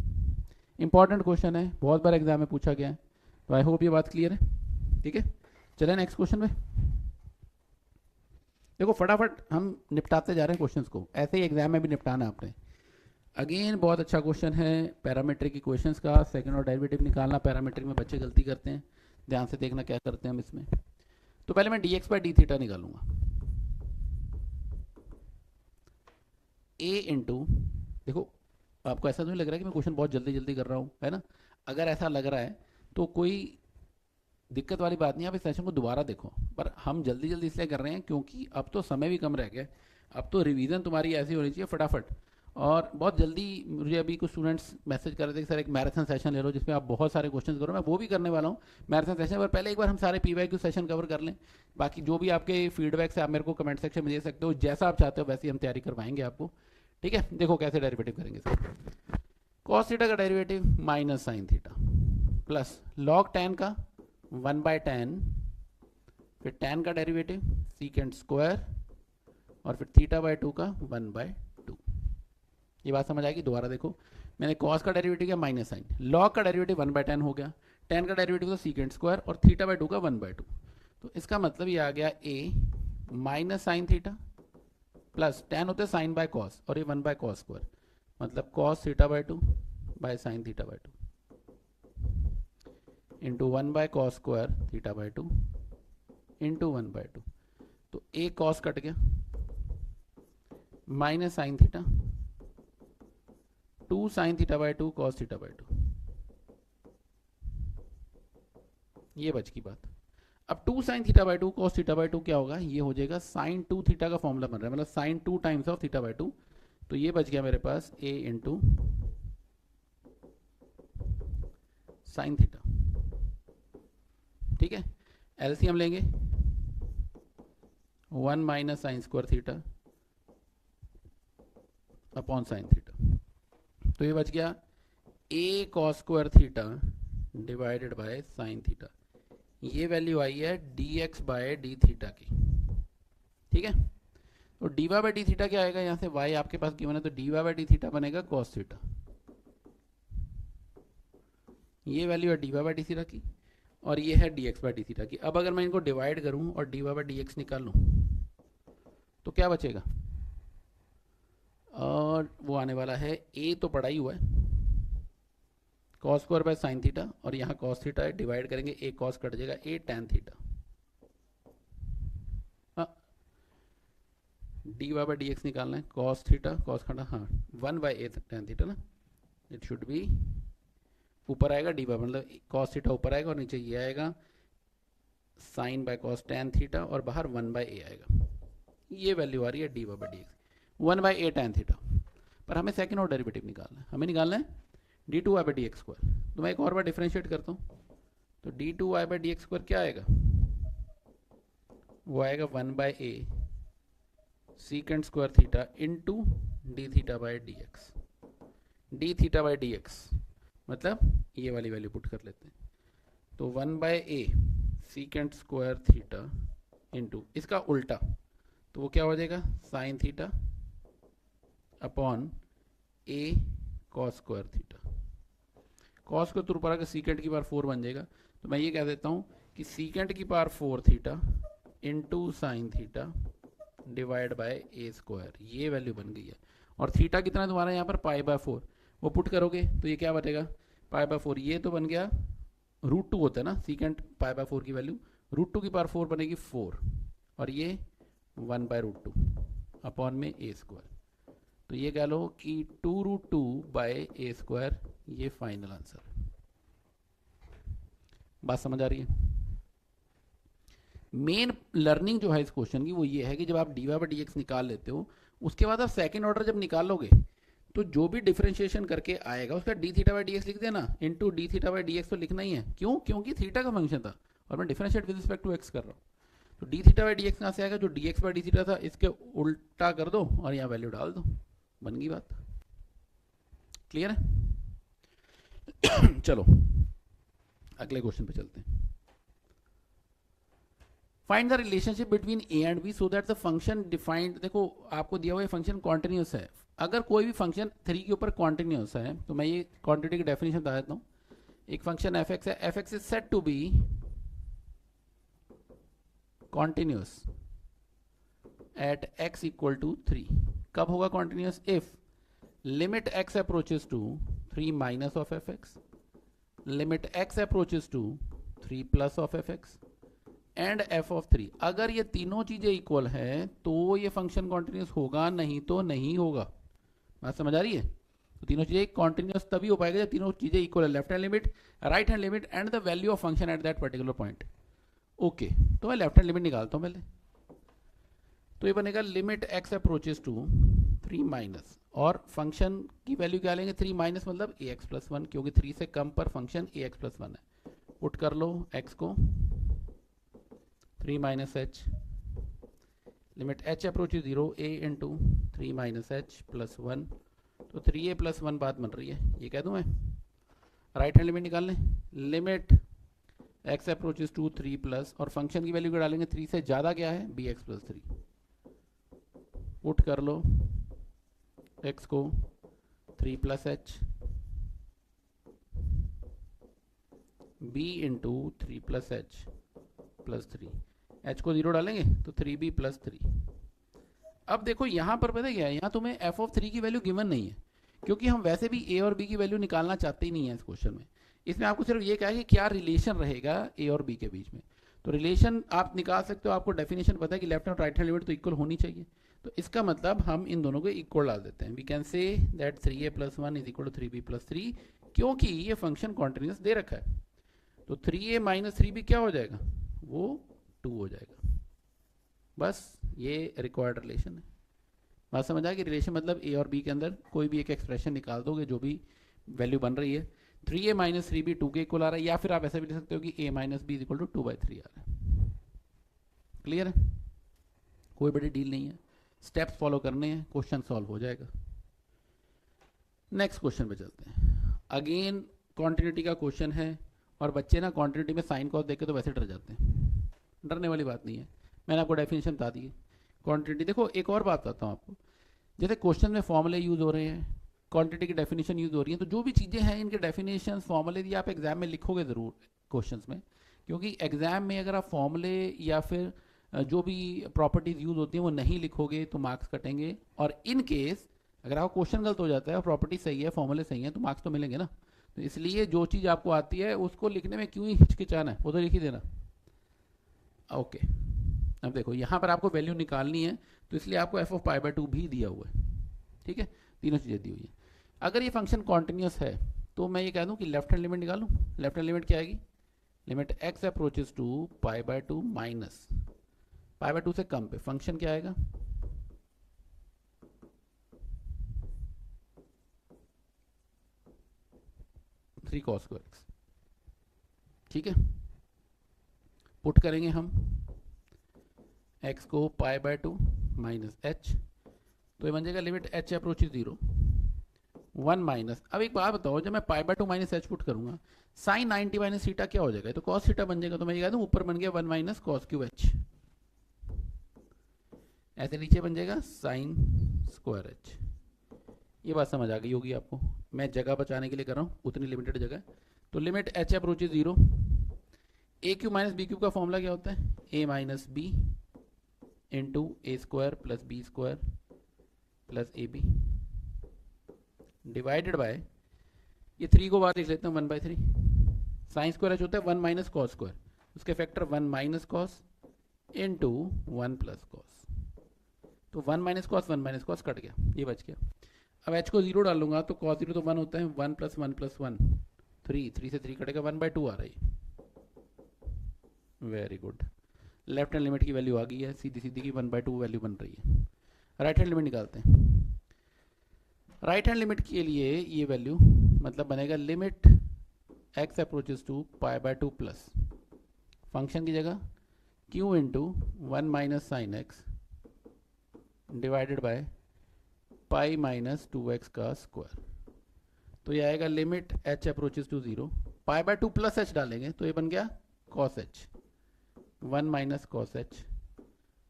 इंपॉर्टेंट क्वेश्चन है, बहुत बार एग्जाम में पूछा गया है, तो आई होप ये बात क्लियर है। ठीक है, चले नेक्स्ट क्वेश्चन में। देखो फटाफट हम निपटाते जा रहे हैं क्वेश्चंस को, ऐसे ही एग्जाम में भी निपटाना है आपने। अगेन बहुत अच्छा क्वेश्चन है पैरामीट्रिक इक्वेशंस का, सेकंड ऑर्डर डेरिवेटिव निकालना। पैरामीट्रिक में बच्चे गलती करते हैं, ध्यान से देखना क्या करते हैं हम इसमें। तो पहले मैं D x by d theta निकालूंगा, ए इंटू, देखो आपको ऐसा तो नहीं लग रहा है कि मैं क्वेश्चन बहुत जल्दी जल्दी कर रहा हूँ, है ना? अगर ऐसा लग रहा है तो कोई दिक्कत वाली बात नहीं, आप इस सेशन को दोबारा देखो। पर हम जल्दी जल्दी इसलिए कर रहे हैं क्योंकि अब तो समय भी कम रह गया, अब तो रिवीजन तुम्हारी ऐसी होनी चाहिए फटाफट। और बहुत जल्दी मुझे अभी कुछ स्टूडेंट्स मैसेज कर रहे थे कि सर एक मैराथन सेशन ले लो जिसमें आप बहुत सारे क्वेश्चन करो। मैं वो भी करने वाला हूँ मैराथन सेशन, पर पहले एक बार हम सारे पीवाईक्यू सेशन कवर कर लें। बाकी जो भी आपके फीडबैक से आप मेरे को कमेंट सेक्शन में दे सकते हो, जैसा आप चाहते हो वैसे हम तैयारी करवाएंगे आपको। ठीक है, देखो कैसे डेरिवेटिव करेंगे सर। कॉस थीटा का derivative minus sine theta plus log ten का 1 बाय टेन, फिर टेन का डेरिवेटिव सीकेंड स्क्वायर, और फिर थीटा बाय 2 का 1 बाय 2। ये बात समझ आएगी? दोबारा देखो, मैंने कॉस का डेरिवेटिव किया माइनस साइन, लॉग का डेरिवेटिव 1 बाय टेन हो गया, टेन का डेरिवेटिव था सीकेंड स्क्वायर, और थीटा बाय 2 का 1 बाय 2। तो इसका मतलब ये आ गया a minus sine theta plus tan होते साइन बाय कॉस, और ये 1 बाय कॉस स्क्वायर, मतलब cos theta by 2 by sine theta by 2 into 1 by cos square theta by 2 into 1 by 2, तो एक कॉस कट गया minus sine theta 2 sine theta by 2 cos theta by 2, ये बच की बात। अब 2 sine theta by 2 cos theta by 2 क्या होगा, ये हो जाएगा साइन 2 थीटा का फॉर्मूला बन रहा है, मतलब sine 2 times of theta by 2, तो ये बच गया मेरे पास a इंटू साइन थीटा। ठीक है, एलसीएम लेंगे 1 minus sine square theta upon sine theta, तो ये बच गया a cos square theta divided by sine theta, ये वैल्यू आई है dx बाय डी थीटा की। ठीक है, तो dy बाय डी थीटा क्या आएगा, यहाँ से y आपके पास गिवन है, तो dy बाय डी थीटा बनेगा cos थीटा, ये वैल्यू है dy बाय डी थीटा की, और ये है dx बाय डी थीटा की। अब अगर मैं इनको डिवाइड करूं और dy बाय dx निकाल लूं तो क्या बचेगा, और वो आने वाला है a तो पड़ा ही हुआ है cos square by sine theta, और यहाँ cos थीटा है, डिवाइड करेंगे a cos कट जाएगा a tan theta, dy by dx निकालना है, cos थीटा cos खड़ा, हाँ 1 बाय a tan थीटा ना, इट शुड बी ऊपर आएगा डी बाय, मतलब cos थीटा ऊपर आएगा और नीचे ये आएगा sine by cos tan theta, और बाहर 1 बाय a आएगा, ये वैल्यू आ रही है d by d x 1 by a tan theta. पर हमें सेकंड ऑर्डर डेरिवेटिव निकालना है, हमें निकालना है d2y by d x square. तो मैं एक और बार डिफरेंशिएट करता हूँ, तो d2y by d x square क्या आएगा, वो आएगा 1 by a secant square theta into d theta by d x, d theta by d x मतलब ये वाली वैल्यू पुट कर लेते हैं, तो 1 by a secant square theta into इसका उल्टा, तो वो क्या हो जाएगा sine theta upon a cos square theta, cos को ऊपर आकर सीकेंड की पावर 4 बन जाएगा, तो मैं ये कह देता हूँ कि सीकेंड की power 4 theta into sine theta divide by A square, ये वैल्यू बन गई है। और थीटा कितना है तुम्हारा यहाँ पर पाई बाय 4, वो पुट करोगे तो ये क्या बनेगा पाई बाय 4, ये तो बन गया √2 होता है ना सीकेंड पाई बाय 4 की वैल्यू, √2 की पावर 4 बनेगी 4, और ये 1 बाय √2 अपॉन में ए स्क्वायर, तो ये कह लो कि 2√2 बाय ए स्क्वायर, ये फाइनल आंसर। बात समझ आ रही है। मेन लर्निंग जो है इस क्वेश्चन की वो ये है कि जब आप dy बाई डी एक्स निकाल लेते हो, उसके बाद आप सेकंड ऑर्डर जब निकालोगे तो जो भी डिफरेंशिएशन करके आएगा उसका D theta by d x लिख देना, into d theta by d x तो लिखना ही है। क्यों, क्योंकि थीटा का फंक्शन था और मैं differentiate with respect to x कर रहा हूँ, तो d theta by d x कहाँ से आएगा, जो d x by d theta था इसके उल्टा कर दो और यहाँ वैल्यू डाल दो, बन गई बात। क्लियर है? चलो अगले क्वेश्चन पे चलते हैं। Find the relationship between a and b so that the function defined, देखो आपको दिया हुआ फंक्शन कॉन्टिन्यूस है, अगर कोई भी फंक्शन 3 के ऊपर कॉन्टिन्यूस है तो मैं ये क्वांटिटी की डेफिनेशन बता देता हूँ। एक फंक्शन एफ एक्स है, f x is said to be continuous at x equal to 3। कब होगा continuous, if limit x approaches to 3 minus of f x, limit x approaches to 3 plus of f x and f of 3। अगर ये तीनों चीजें equal है तो ये function continuous होगा, नहीं तो नहीं होगा। बात समझ आ रही है? तो तीनों चीजें कॉन्टिन्यूस तभी हो पाएगा जब तीनों चीजें इक्वल है, left hand limit, right hand limit and the value of function at that particular point. Okay, तो मैं लेफ्ट हैंड लिमिट निकालता हूं पहले, तो ये बनेगा limit x approaches to 3 minus, और फंक्शन की वैल्यू क्या लेंगे 3 माइनस मतलब ए एक्स प्लस 1, क्योंकि 3 से कम पर फंक्शन ए एक्स प्लस 1 है। पुट कर लो एक्स को 3 minus H, limit h approaches 0 ए इंटू 3 माइनस एच प्लस 1, तो 3a प्लस 1 बात बन रही है, ये कह दूं मैं। राइट हैंड लिमिट निकाल लें, limit x approaches to 3 plus, और फंक्शन की वैल्यू को डालेंगे 3 से ज़्यादा क्या है बी एक्स प्लस 3। पुट कर लो x को 3 plus H b into 3 plus h plus 3, h को 0 डालेंगे तो 3b प्लस 3। अब देखो यहाँ पर पता क्या है, यहाँ तुम्हें f ऑफ 3 की वैल्यू गिवन नहीं है, क्योंकि हम वैसे भी ए और बी की वैल्यू निकालना चाहते ही नहीं है इस क्वेश्चन में। इसमें आपको सिर्फ ये कहा है कि क्या रिलेशन रहेगा ए और बी के बीच में। तो रिलेशन आप निकाल सकते हो, आपको डेफिनेशन पता है कि लेफ्ट और राइट हैंड लिमिट तो इक्वल होनी चाहिए। तो इसका मतलब हम इन दोनों को इक्वल डाल देते हैं। We can say that 3a + 1 is equal to 3b + 3, क्योंकि ये फंक्शन कॉन्टिन्यूस दे रखा है। तो 3a - 3b क्या हो जाएगा, वो 2 हो जाएगा। बस ये रिक्वायर्ड रिलेशन है। बात समझ आ गई? रिलेशन मतलब ए और बी के अंदर कोई भी एक एक्सप्रेशन निकाल दोगे, जो भी वैल्यू बन रही है, 3a - 3b 2 के इक्वल आ रहा है, या फिर आप ऐसा भी लिख सकते हो कि a - b = 2/3 आ रहा है। क्लियर है? कोई बड़ी डील नहीं है, स्टेप्स फॉलो करने हैं, क्वेश्चन सॉल्व हो जाएगा। नेक्स्ट क्वेश्चन पे चलते हैं। अगेन कॉन्टिन्यूटी का क्वेश्चन है, और बच्चे ना कॉन्टिन्यूटी में साइन कॉस देख के तो वैसे डर जाते हैं। डरने वाली बात नहीं है, मैंने आपको डेफिनेशन बता दी है। क्वांटिटी देखो, एक और बात बताता हूँ आपको, जैसे क्वेश्चन में फॉर्मूले यूज हो रहे हैं, क्वांटिटी की डेफिनेशन यूज हो रही है, तो जो भी चीज़ें हैं इनके डेफिनेशन फॉर्मूले ये आप एग्जाम में लिखोगे ज़रूर क्वेश्चंस में, क्योंकि एग्जाम में अगर आप फॉर्मूले या फिर जो भी प्रॉपर्टीज यूज होती हैं वो नहीं लिखोगे तो मार्क्स कटेंगे। और इन केस अगर आपका क्वेश्चन गलत हो जाता है और प्रॉपर्टी सही है, फॉर्मूले सही है, तो मार्क्स तो मिलेंगे ना। तो इसलिए जो चीज़ आपको आती है उसको लिखने में क्यों ही हिचकिचाना है, वो तो लिख ही देना। ओके, अब देखो यहाँ पर आपको वैल्यू निकालनी है, तो इसलिए आपको f(π/2) भी दिया हुआ है। ठीक है, तीनों चीज़ें दी हुई है। अगर ये फंक्शन कॉन्टिन्यूस है तो मैं ये कह दूँ कि लेफ्ट हैंड लिमिट निकालूँ। लेफ्ट हैंड लिमिट क्या आएगी, limit x approaches to π/2 minus π/2 से कम पे फंक्शन क्या आएगा, थ्री cos स्क्वायर x। ठीक है, पुट करेंगे हम x को π/2 माइनस h, तो ये बन जाएगा लिमिट h अप्रोचेस 0 1 माइनस। अब एक बात बताओ, जब मैं π/2 माइनस h पुट करूंगा, साइन 90 माइनस थीटा क्या हो जाएगा, तो cos थीटा बन जाएगा। तो मैं ये कह दूं ऊपर बन गया 1 माइनस cos³ h, ऐसे नीचे बन जाएगा साइन स्क्वायर h। ये बात समझ आ गई होगी आपको, मैं जगह बचाने के लिए कर रहा हूँ, उतनी लिमिटेड जगह। तो limit h approaches 0, a³ minus b³ का फॉर्मूला क्या होता है, a minus b into a² plus b² plus ab divided by, ये 3 को बाहर लिख लेते हैं 1/3। साइन स्क्वायर h होता है 1 माइनस कॉस स्क्वायर, उसके factor 1 minus cos into 1 plus cos. तो 1 minus cos 1 minus cos cut गया, ये बच गया। अब h को 0 डालूंगा तो cos 0 तो 1 होता है, 1 प्लस 1 प्लस 1 3, 3 से 3 कटेगा, 1/2 आ रही है। Very good, left hand limit की वैल्यू आ गई है, सीधी सीधी की 1/2 वैल्यू बन रही है। राइट हैंड लिमिट निकालते हैं। राइट हैंड लिमिट के लिए ये वैल्यू मतलब बनेगा limit x approaches to π/2 plus function की जगह q into 1 minus sine x divided by pi minus 2x का स्क्वायर। तो ये आएगा limit h approaches to 0, π/2 plus h डालेंगे तो ये बन गया cos h, 1 minus cos h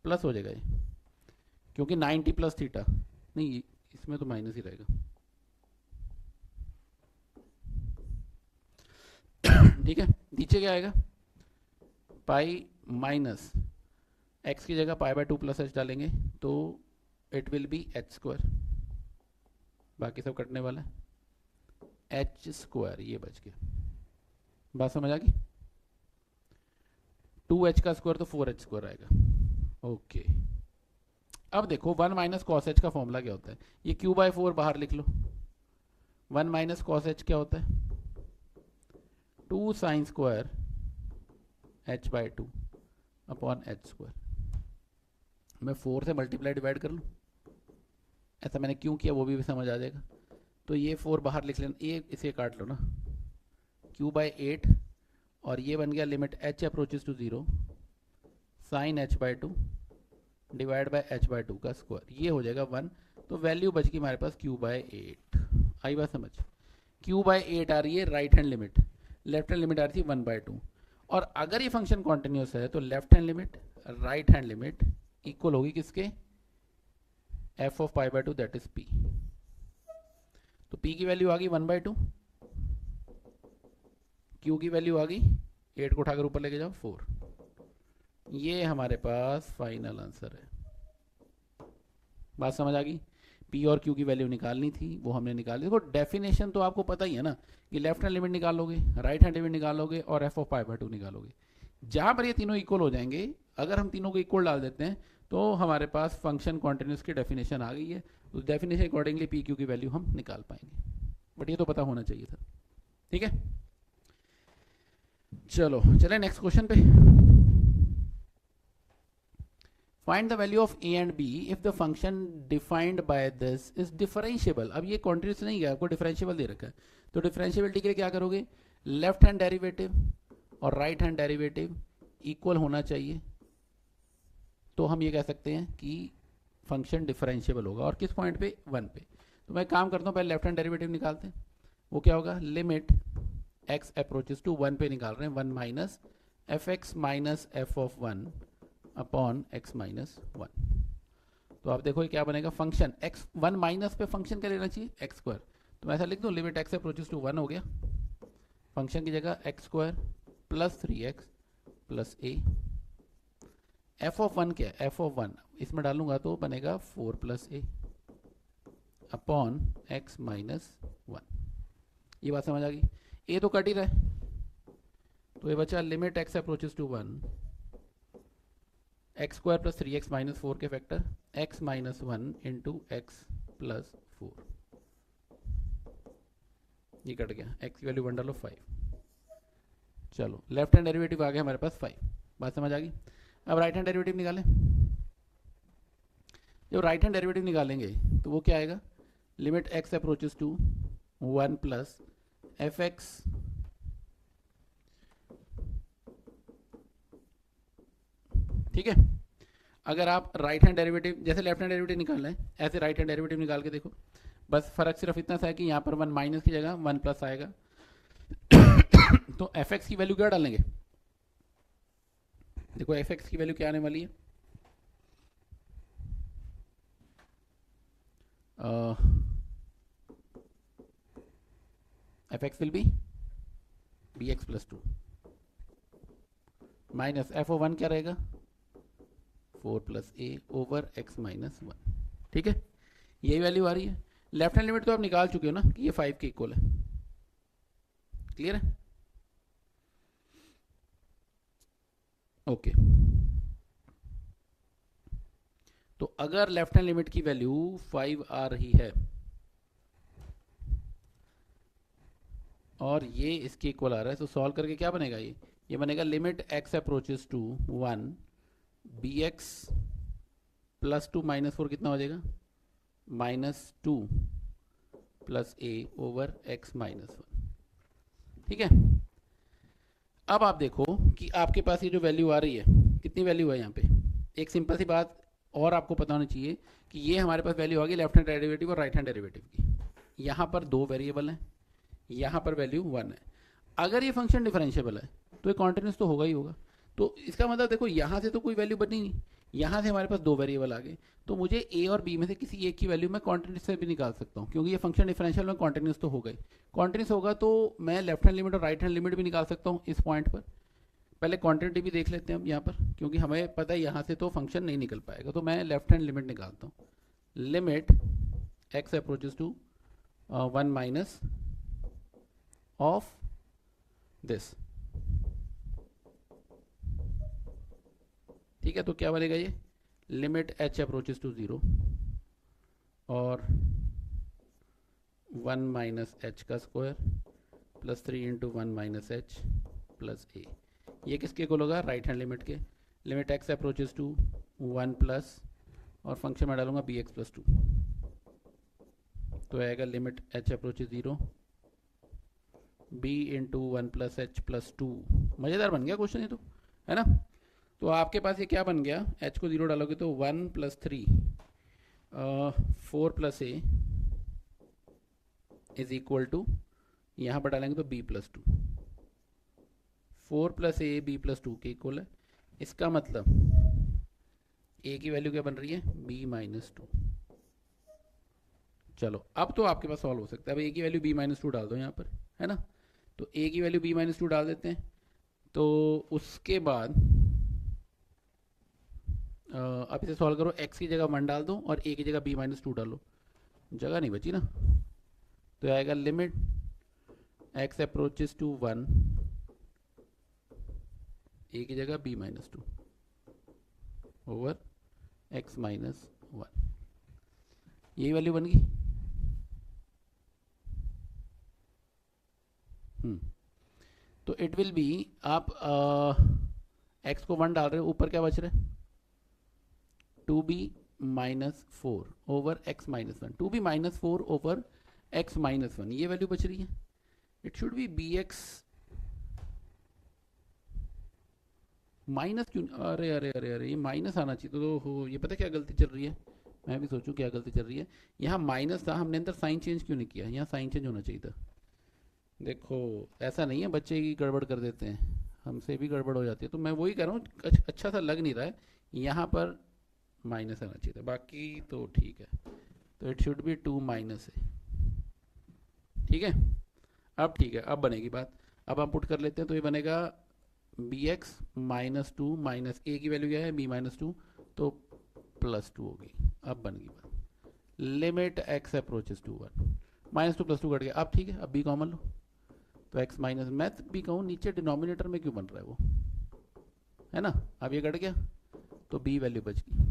plus हो जाएगा ये, क्योंकि 90 प्लस थीटा नहीं, इसमें तो माइनस ही रहेगा। ठीक है, नीचे क्या आएगा, पाई माइनस एक्स की जगह π/2 प्लस h डालेंगे तो इट विल बी h², बाकी सब कटने वाला है, h², ये बच गया। बात समझ आ गई, 2h का स्क्वायर तो 4h² आएगा। ओके, अब देखो 1 माइनस कॉस h का फॉर्मूला क्या होता है, ये q/4 बाहर लिख लो। 1 माइनस कॉस h क्या होता है, 2 sine square h/2 upon h²। मैं 4 से मल्टीप्लाई डिवाइड कर लूँ, ऐसा मैंने क्यों किया वो भी समझ आ जाएगा। तो ये 4 बाहर लिख लेना, ये इसे काट लो ना, q/8, और ये बन गया limit h approaches to 0 sine h/2 divide by h/2 का स्क्वायर, ये हो जाएगा 1। तो वैल्यू बच गई हमारे पास q/8। आई बात समझ, q/8 आ रही है right hand limit, left hand limit आ रही थी 1/2। और अगर ये फंक्शन कॉन्टिन्यूस है तो left hand limit right hand limit equal होगी किसके, f(π/2) दैट इज p। तो p की वैल्यू आ गई 1/2, q की वैल्यू आ गई 8 को उठाकर ऊपर लेके जाओ 4। ये हमारे पास फाइनल आंसर है। बात समझ आ गई। पी और क्यू की वैल्यू निकालनी थी, वो हमने निकाली। देखो डेफिनेशन तो आपको पता ही है ना कि लेफ्ट हैंड लिमिट निकालोगे, राइट हैंड लिमिट निकालोगे और एफ ऑफ पाई बाय 2 निकालोगे। जहां पर ये तीनों इक्वल हो जाएंगे, अगर हम तीनों को इक्वल डाल देते हैं तो हमारे पास फंक्शन कॉन्टिन्यूस की डेफिनेशन आ गई है। उस डेफिनेशन अकॉर्डिंगली पी क्यू की वैल्यू हम निकाल पाएंगे, बट ये तो पता होना चाहिए था। ठीक है, चलो चले नेक्स्ट क्वेश्चन पे। Find the value of a and b if the function defined by this is differentiable. अब ये कॉन्टिन्यूस नहीं है, आपको डिफरेंशिएबल दे रखा है, तो डिफरेंशिएबिलिटी के लिए क्या करोगे, लेफ्ट हैंड डेरिवेटिव और राइट हैंड डेरिवेटिव इक्वल होना चाहिए, तो हम ये कह सकते हैं कि फंक्शन डिफरेंशिएबल होगा। और किस पॉइंट पे, 1 पे। तो मैं काम करता हूँ, पहले लेफ्ट हैंड डेरिवेटिव निकालते हैं। वो क्या होगा, लिमिट x अप्रोचेस टू 1 पे निकाल रहे हैं, 1 minus f x minus f of 1 upon x minus 1। तो आप देखो ये क्या बनेगा, फंक्शन x 1 माइनस पे फंक्शन क्या लेना चाहिए, एक्स स्क्वायर। तो मैं ऐसा लिख दूँ, लिमिट x अप्रोचेस टू 1 हो गया, फंक्शन की जगह x square plus 3x plus a। F of 1 क्या है, एफ ऑफ 1 इसमें डालूंगा तो बनेगा 4 plus a upon x minus 1। ये बात समझ आ गई, a तो कट ही रहा है, तो ये बचा limit x approaches to 1 x square plus 3x minus 4 के factor x minus 1 into x plus 4। ये कट गया, x की वैल्यू 1 डालो 5। चलो लेफ्ट हैंड डेरिवेटिव आ गया हमारे पास 5, बात समझ आ गई। अब राइट हैंड डेरिवेटिव निकालें। जब राइट हैंड डेरिवेटिव निकालेंगे तो वो क्या आएगा, limit x approaches to 1 plus f x ठीक है। अगर आप राइट हैंड डेरिवेटिव, जैसे लेफ्ट हैंड डेरिवेटिव निकालना है ऐसे राइट हैंड डेरिवेटिव निकाल के देखो, बस फर्क सिर्फ इतना सा है कि यहाँ पर 1 माइनस की जगह 1 प्लस आएगा। तो एफ एक्स की वैल्यू क्या डालेंगे, देखो एफ एक्स की वैल्यू क्या आने वाली है, f x will be b x plus 2 minus f of 1 क्या रहेगा, 4 plus a over x minus 1। ठीक है, यही वैल्यू आ रही है। लेफ्ट हैंड लिमिट तो आप निकाल चुके हो ना कि ये 5 के इक्वल है, क्लियर है, ओके। तो अगर लेफ्ट हैंड लिमिट की वैल्यू 5 आ रही है और ये इसके इक्वल आ रहा है, तो सॉल्व करके क्या बनेगा, ये बनेगा limit x approaches to 1 b x plus 2 minus 4 कितना हो जाएगा, minus 2 plus a over x minus 1। ठीक है, अब आप देखो कि आपके पास ये जो वैल्यू आ रही है, कितनी वैल्यू है यहाँ पे, एक सिंपल सी बात और आपको पता होनी चाहिए कि ये हमारे पास वैल्यू आ गई लेफ्ट हैंड डेरिवेटिव और राइट हैंड डेरिवेटिव की। यहाँ पर 2 वेरिएबल हैं, यहाँ पर वैल्यू 1 है। अगर ये फंक्शन डिफरेंशिएबल है तो ये कॉन्टिन्यूस तो होगा ही होगा। तो इसका मतलब देखो यहाँ से तो कोई वैल्यू बनी नहीं, यहाँ से हमारे पास 2 वेरिएबल आ गए, तो मुझे ए और बी में से किसी एक की वैल्यू मैं कॉन्टिन्यूस से भी निकाल सकता हूँ, क्योंकि ये फंक्शन डिफरेंशियल में कॉन्टिन्यूस तो हो गई। कॉन्टिन्यूस होगा तो मैं लेफ्ट हैंड लिमिट और राइट हैंड लिमिट भी निकाल सकता हूँ इस पॉइंट पर। पहले क्वांटिटी भी देख लेते हैं हम यहाँ पर, क्योंकि हमें पता है यहाँ से तो फंक्शन नहीं निकल पाएगा। तो मैं लेफ्ट हैंड लिमिट निकालता हूँ, limit x approaches to 1 minus of this. ठीक है, तो क्या बनेगा ये, लिमिट h अप्रोचेस टू 0 और 1 माइनस एच का square plus 3 into 1 minus h plus a. ये किसके इक्वल होगा, राइट हैंड लिमिट के। Limit x approaches to 1 plus और फंक्शन में डालूंगा बी एक्स प्लस 2, तो आएगा limit h approaches 0 b into 1 plus h plus 2। मज़ेदार बन गया क्वेश्चन ये तो, है ना। तो आपके पास ये क्या बन गया, h को 0 डालोगे तो 1 plus 3 4 plus a is equal to, यहाँ पर डालेंगे तो b plus 2, 4 plus a b plus 2 के इक्वल है। इसका मतलब a की वैल्यू क्या बन रही है, b माइनस 2। चलो अब तो आपके पास सॉल्व हो सकता है। अब a की वैल्यू b माइनस 2 डाल दो यहाँ पर, है ना। तो a की वैल्यू b माइनस 2 डाल देते हैं, तो उसके बाद अब इसे सॉल्व करो, x की जगह 1 डाल दो और a की जगह b माइनस 2 डालो। जगह नहीं बची ना, तो आएगा limit x approaches to 1, a की जगह b minus 2 over x minus 1, यही वैल्यू बन गई। तो इट विल बी, आप x को 1 डाल रहे हो, ऊपर क्या बच रहा है 2b minus 4 over x minus 1, 2b minus 4 over x minus 1, ये वैल्यू बच रही है। It should B bx minus क्यों, अरे अरे अरे अरे ये माइनस आना चाहिए, तो हो ये पता क्या गलती चल रही है, मैं भी सोचूं क्या गलती चल रही है। यहाँ माइनस था, हमने अंदर साइन चेंज क्यों नहीं किया, यहाँ साइन चेंज होना चाहिए था। देखो ऐसा नहीं है, बच्चे की गड़बड़ कर देते हैं, हमसे भी गड़बड़ हो जाती है, तो मैं वही कह रहा हूँ, अच्छा सा लग नहीं रहा है, यहाँ पर माइनस आना चाहिए था, बाकी तो ठीक है। तो इट शुड बी 2 माइनस है, ठीक है। अब ठीक है, अब बनेगी बात, अब हम पुट कर लेते हैं, तो ये बनेगा bx माइनस 2 माइनस a की वैल्यू क्या है b माइनस 2, तो प्लस 2 होगी। अब बन गई बात, limit x approaches to 1, minus 2 plus 2 cut गया। अब ठीक है, अब b कॉमन लो, तो x माइनस, मैं भी कहूँ नीचे डिनोमिनेटर में क्यों बन रहा है वो, है ना, अब ये कट गया, तो b वैल्यू बच गई,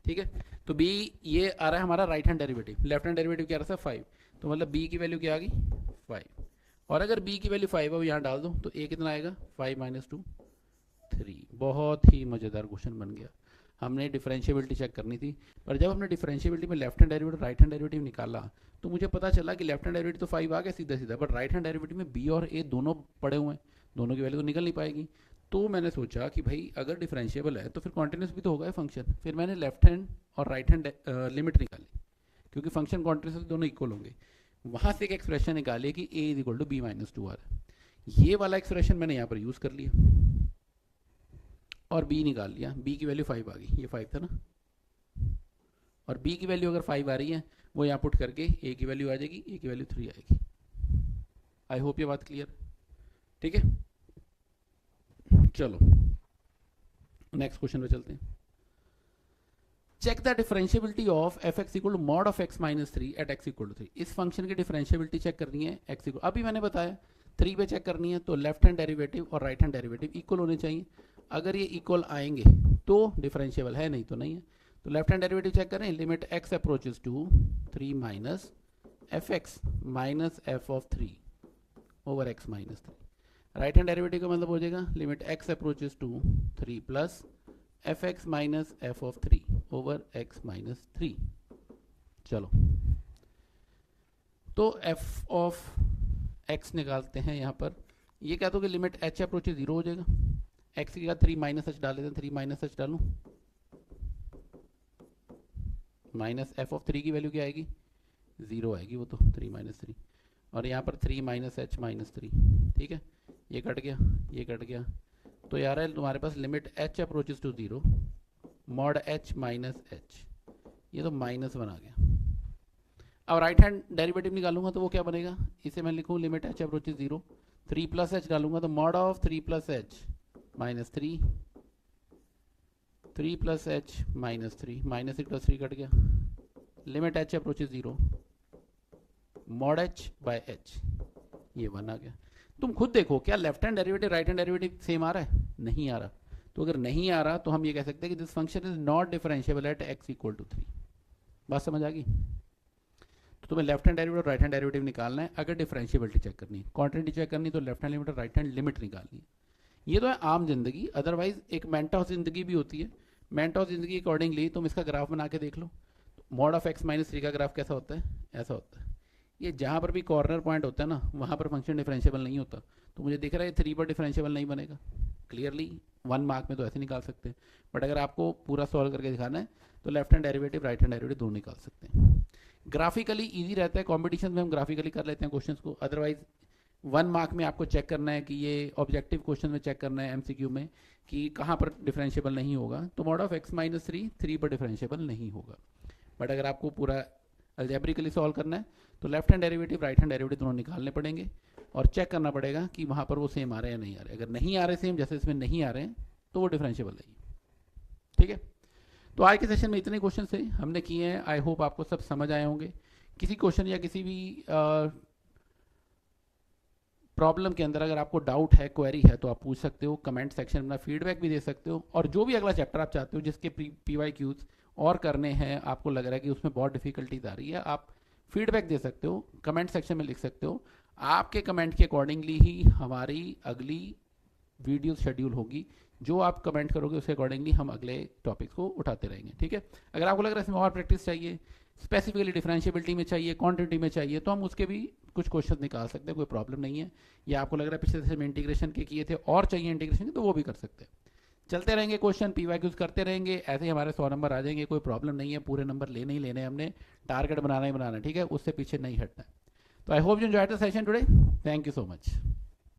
ठीक है। तो b ये आ रहा है हमारा right hand derivative, left hand derivative क्या रहा था 5, तो मतलब b की वैल्यू क्या आ गई 5, और अगर b की वैल्यू 5 है यहाँ डाल दो, तो a कितना आएगा 5 माइनस 2 3। बहुत ही मज़ेदार क्वेश्चन बन गया। हमने डिफरेंशिएबिलिटी चेक करनी थी, पर जब हमने डिफरेंशिएबिलिटी में left hand derivative right hand derivative निकाला, तो मुझे पता चला कि लेफ्ट हैंड डेरिवेटिव तो 5 आ गया सीधा सीधा, बट राइट हैंड डेरिवेटिव में b और a दोनों पड़े हुए हैं, दोनों की वैल्यू तो निकल नहीं पाएगी। तो मैंने सोचा कि भाई अगर डिफरेंशिएबल है तो फिर कॉन्टिन्यूस भी तो होगा फंक्शन, फिर मैंने लेफ्ट हैंड और राइट हैंड लिमिट निकाली, क्योंकि फंक्शन कॉन्टिन्यूस दोनों इक्वल होंगे। वहाँ से एक एक्सप्रेशन निकाली कि a is equal to b minus 2 आ रहा है, ये वाला एक्सप्रेशन मैंने यहाँ पर यूज़ कर लिया और b निकाल लिया, b की वैल्यू 5 आ गई, ये 5 था ना, और b की वैल्यू अगर 5 आ रही है, वो यहाँ पुट करके a की वैल्यू आ जाएगी, a की वैल्यू 3 आएगी। आई होप ये बात क्लियर, ठीक है। चलो नेक्स्ट क्वेश्चन पे चलते हैं। Check the differentiability of f x equal to mod of x minus 3 at x equal to 3। इस फंक्शन की डिफरेंशिएबिलिटी चेक करनी है एक्स इक्वल, अभी मैंने बताया 3 पे चेक करनी है, तो लेफ्ट हैंड डेरिवेटिव और राइट हैंड डेरिवेटिव इक्वल होने चाहिए। अगर ये इक्वल आएंगे तो डिफरेंशिएबल है, नहीं तो नहीं है। तो लेफ्ट हैंड डेरिवेटिव चेक करें, limit x approaches to 3 minus f x minus f of 3 over x minus 3। Right hand derivative का मतलब हो जाएगा limit x approaches to 3 plus f x minus f of 3 over x minus 3। चलो तो F of x निकालते हैं यहाँ पर, ये क्या तो कि लिमिट एच अप्रोचेस 0 हो जाएगा, एक्स की जगह 3 माइनस एच डाल देते हैं, 3 माइनस एच डालूं, माइनस एफ ऑफ 3 की वैल्यू क्या आएगी 0 आएगी, वो तो 3 माइनस 3, और यहाँ पर 3 माइनस एच माइनस 3, ठीक है। ये कट गया, ये कट गया, तो यार है तुम्हारे पास limit h approaches to 0 mod h minus h, ये तो -1 आ गया। अब राइट हैंड डेरिवेटिव निकालूंगा तो वो क्या बनेगा, इसे मैं लिखूँ limit h approaches 0, 3 plus h डालूंगा तो mod of 3 plus h minus 3, 3 plus h minus 3, minus 3 plus 3 cut गया, limit h approaches 0 mod h by h, ये 1 आ गया। तुम खुद देखो क्या left hand derivative right hand derivative same आ रहा है, नहीं आ रहा। तो अगर नहीं आ रहा तो हम ये कह सकते हैं कि this function is not differentiable at x equal to 3। बात समझ आ गई। तो तुम्हें left hand derivative right hand derivative निकालना है, अगर डिफरेंशिएबिलिटी चेक करनी है, क्वांटिटी चेक करनी, तो लेफ्ट हैंड लिमिट और राइट हैंड लिमिट निकालनी है। ये तो है आम जिंदगी, अदरवाइज एक मेंटॉस जिंदगी भी होती है। मेंटॉस जिंदगी अकॉर्डिंगली तुम इसका ग्राफ बना के देख लो, मॉड ऑफ एक्स माइनस 3 का ग्राफ कैसा होता है, ऐसा होता है। ये जहाँ पर भी कॉर्नर पॉइंट होता है ना, वहाँ पर फंक्शन डिफरेंशिएबल नहीं होता। तो मुझे दिख रहा है 3 पर डिफरेंशिएबल नहीं बनेगा, क्लियरली 1 मार्क में तो ऐसे निकाल सकते हैं, बट अगर आपको पूरा सॉल्व करके दिखाना है तो left hand derivative right hand derivative दोनों निकाल सकते हैं। ग्राफिकली इजी रहता है, कॉम्पिटिशन में हम ग्राफिकली कर लेते हैं क्वेश्चन को, अदरवाइज 1 मार्क में आपको चेक करना है कि ये ऑब्जेक्टिव क्वेश्चन में चेक करना है एमसीक्यू में कि कहाँ पर डिफरेंशिएबल नहीं होगा। तो मॉड ऑफ एक्स माइनस 3 पर डिफरेंशिएबल नहीं होगा, बट अगर आपको पूरा अलजेब्रिकली सॉल्व करना है तो left hand derivative right hand derivative दोनों निकालने पड़ेंगे और चेक करना पड़ेगा कि वहाँ पर वो सेम आ रहे हैं या नहीं आ रहे। अगर नहीं आ रहे सेम, जैसे इसमें नहीं आ रहे हैं, तो वो डिफरेंशिएबल नहीं है, ठीक है। तो आज के सेशन में इतने क्वेश्चन थे हमने किए हैं, आई होप आपको सब समझ आए होंगे। किसी क्वेश्चन या किसी भी प्रॉब्लम के अंदर अगर आपको डाउट है, क्वेरी है, तो आप पूछ सकते हो, कमेंट सेक्शन में अपना फीडबैक भी दे सकते हो। और जो भी अगला चैप्टर आप चाहते हो जिसके PYQs और करने हैं, आपको लग रहा है कि उसमें बहुत डिफिकल्टीज आ रही है, आप फीडबैक दे सकते हो, कमेंट सेक्शन में लिख सकते हो। आपके कमेंट के अकॉर्डिंगली ही हमारी अगली वीडियो शेड्यूल होगी। जो आप कमेंट करोगे उसके अकॉर्डिंगली हम अगले टॉपिक्स को उठाते रहेंगे, ठीक है। अगर आपको लग रहा है इसमें और प्रैक्टिस चाहिए, स्पेसिफिकली डिफरेंशिएबिलिटी में चाहिए, क्वांटिटी में चाहिए, तो हम उसके भी कुछ क्वेश्चन निकाल सकते हैं, कोई प्रॉब्लम नहीं है। या आपको लग रहा है पिछले सेशन में इंटीग्रेशन के किए थे और चाहिए इंटीग्रेशन के, तो वो भी कर सकते हैं। चलते रहेंगे, क्वेश्चन PYQs करते रहेंगे, ऐसे ही हमारे 100 नंबर आ जाएंगे, कोई प्रॉब्लम नहीं है। पूरे नंबर लेने ही लेने, हमने टारगेट बनाना ही बनाना है, ठीक है, उससे पीछे नहीं हटना है। तो आई hope you enjoyed the session today, thank you so much.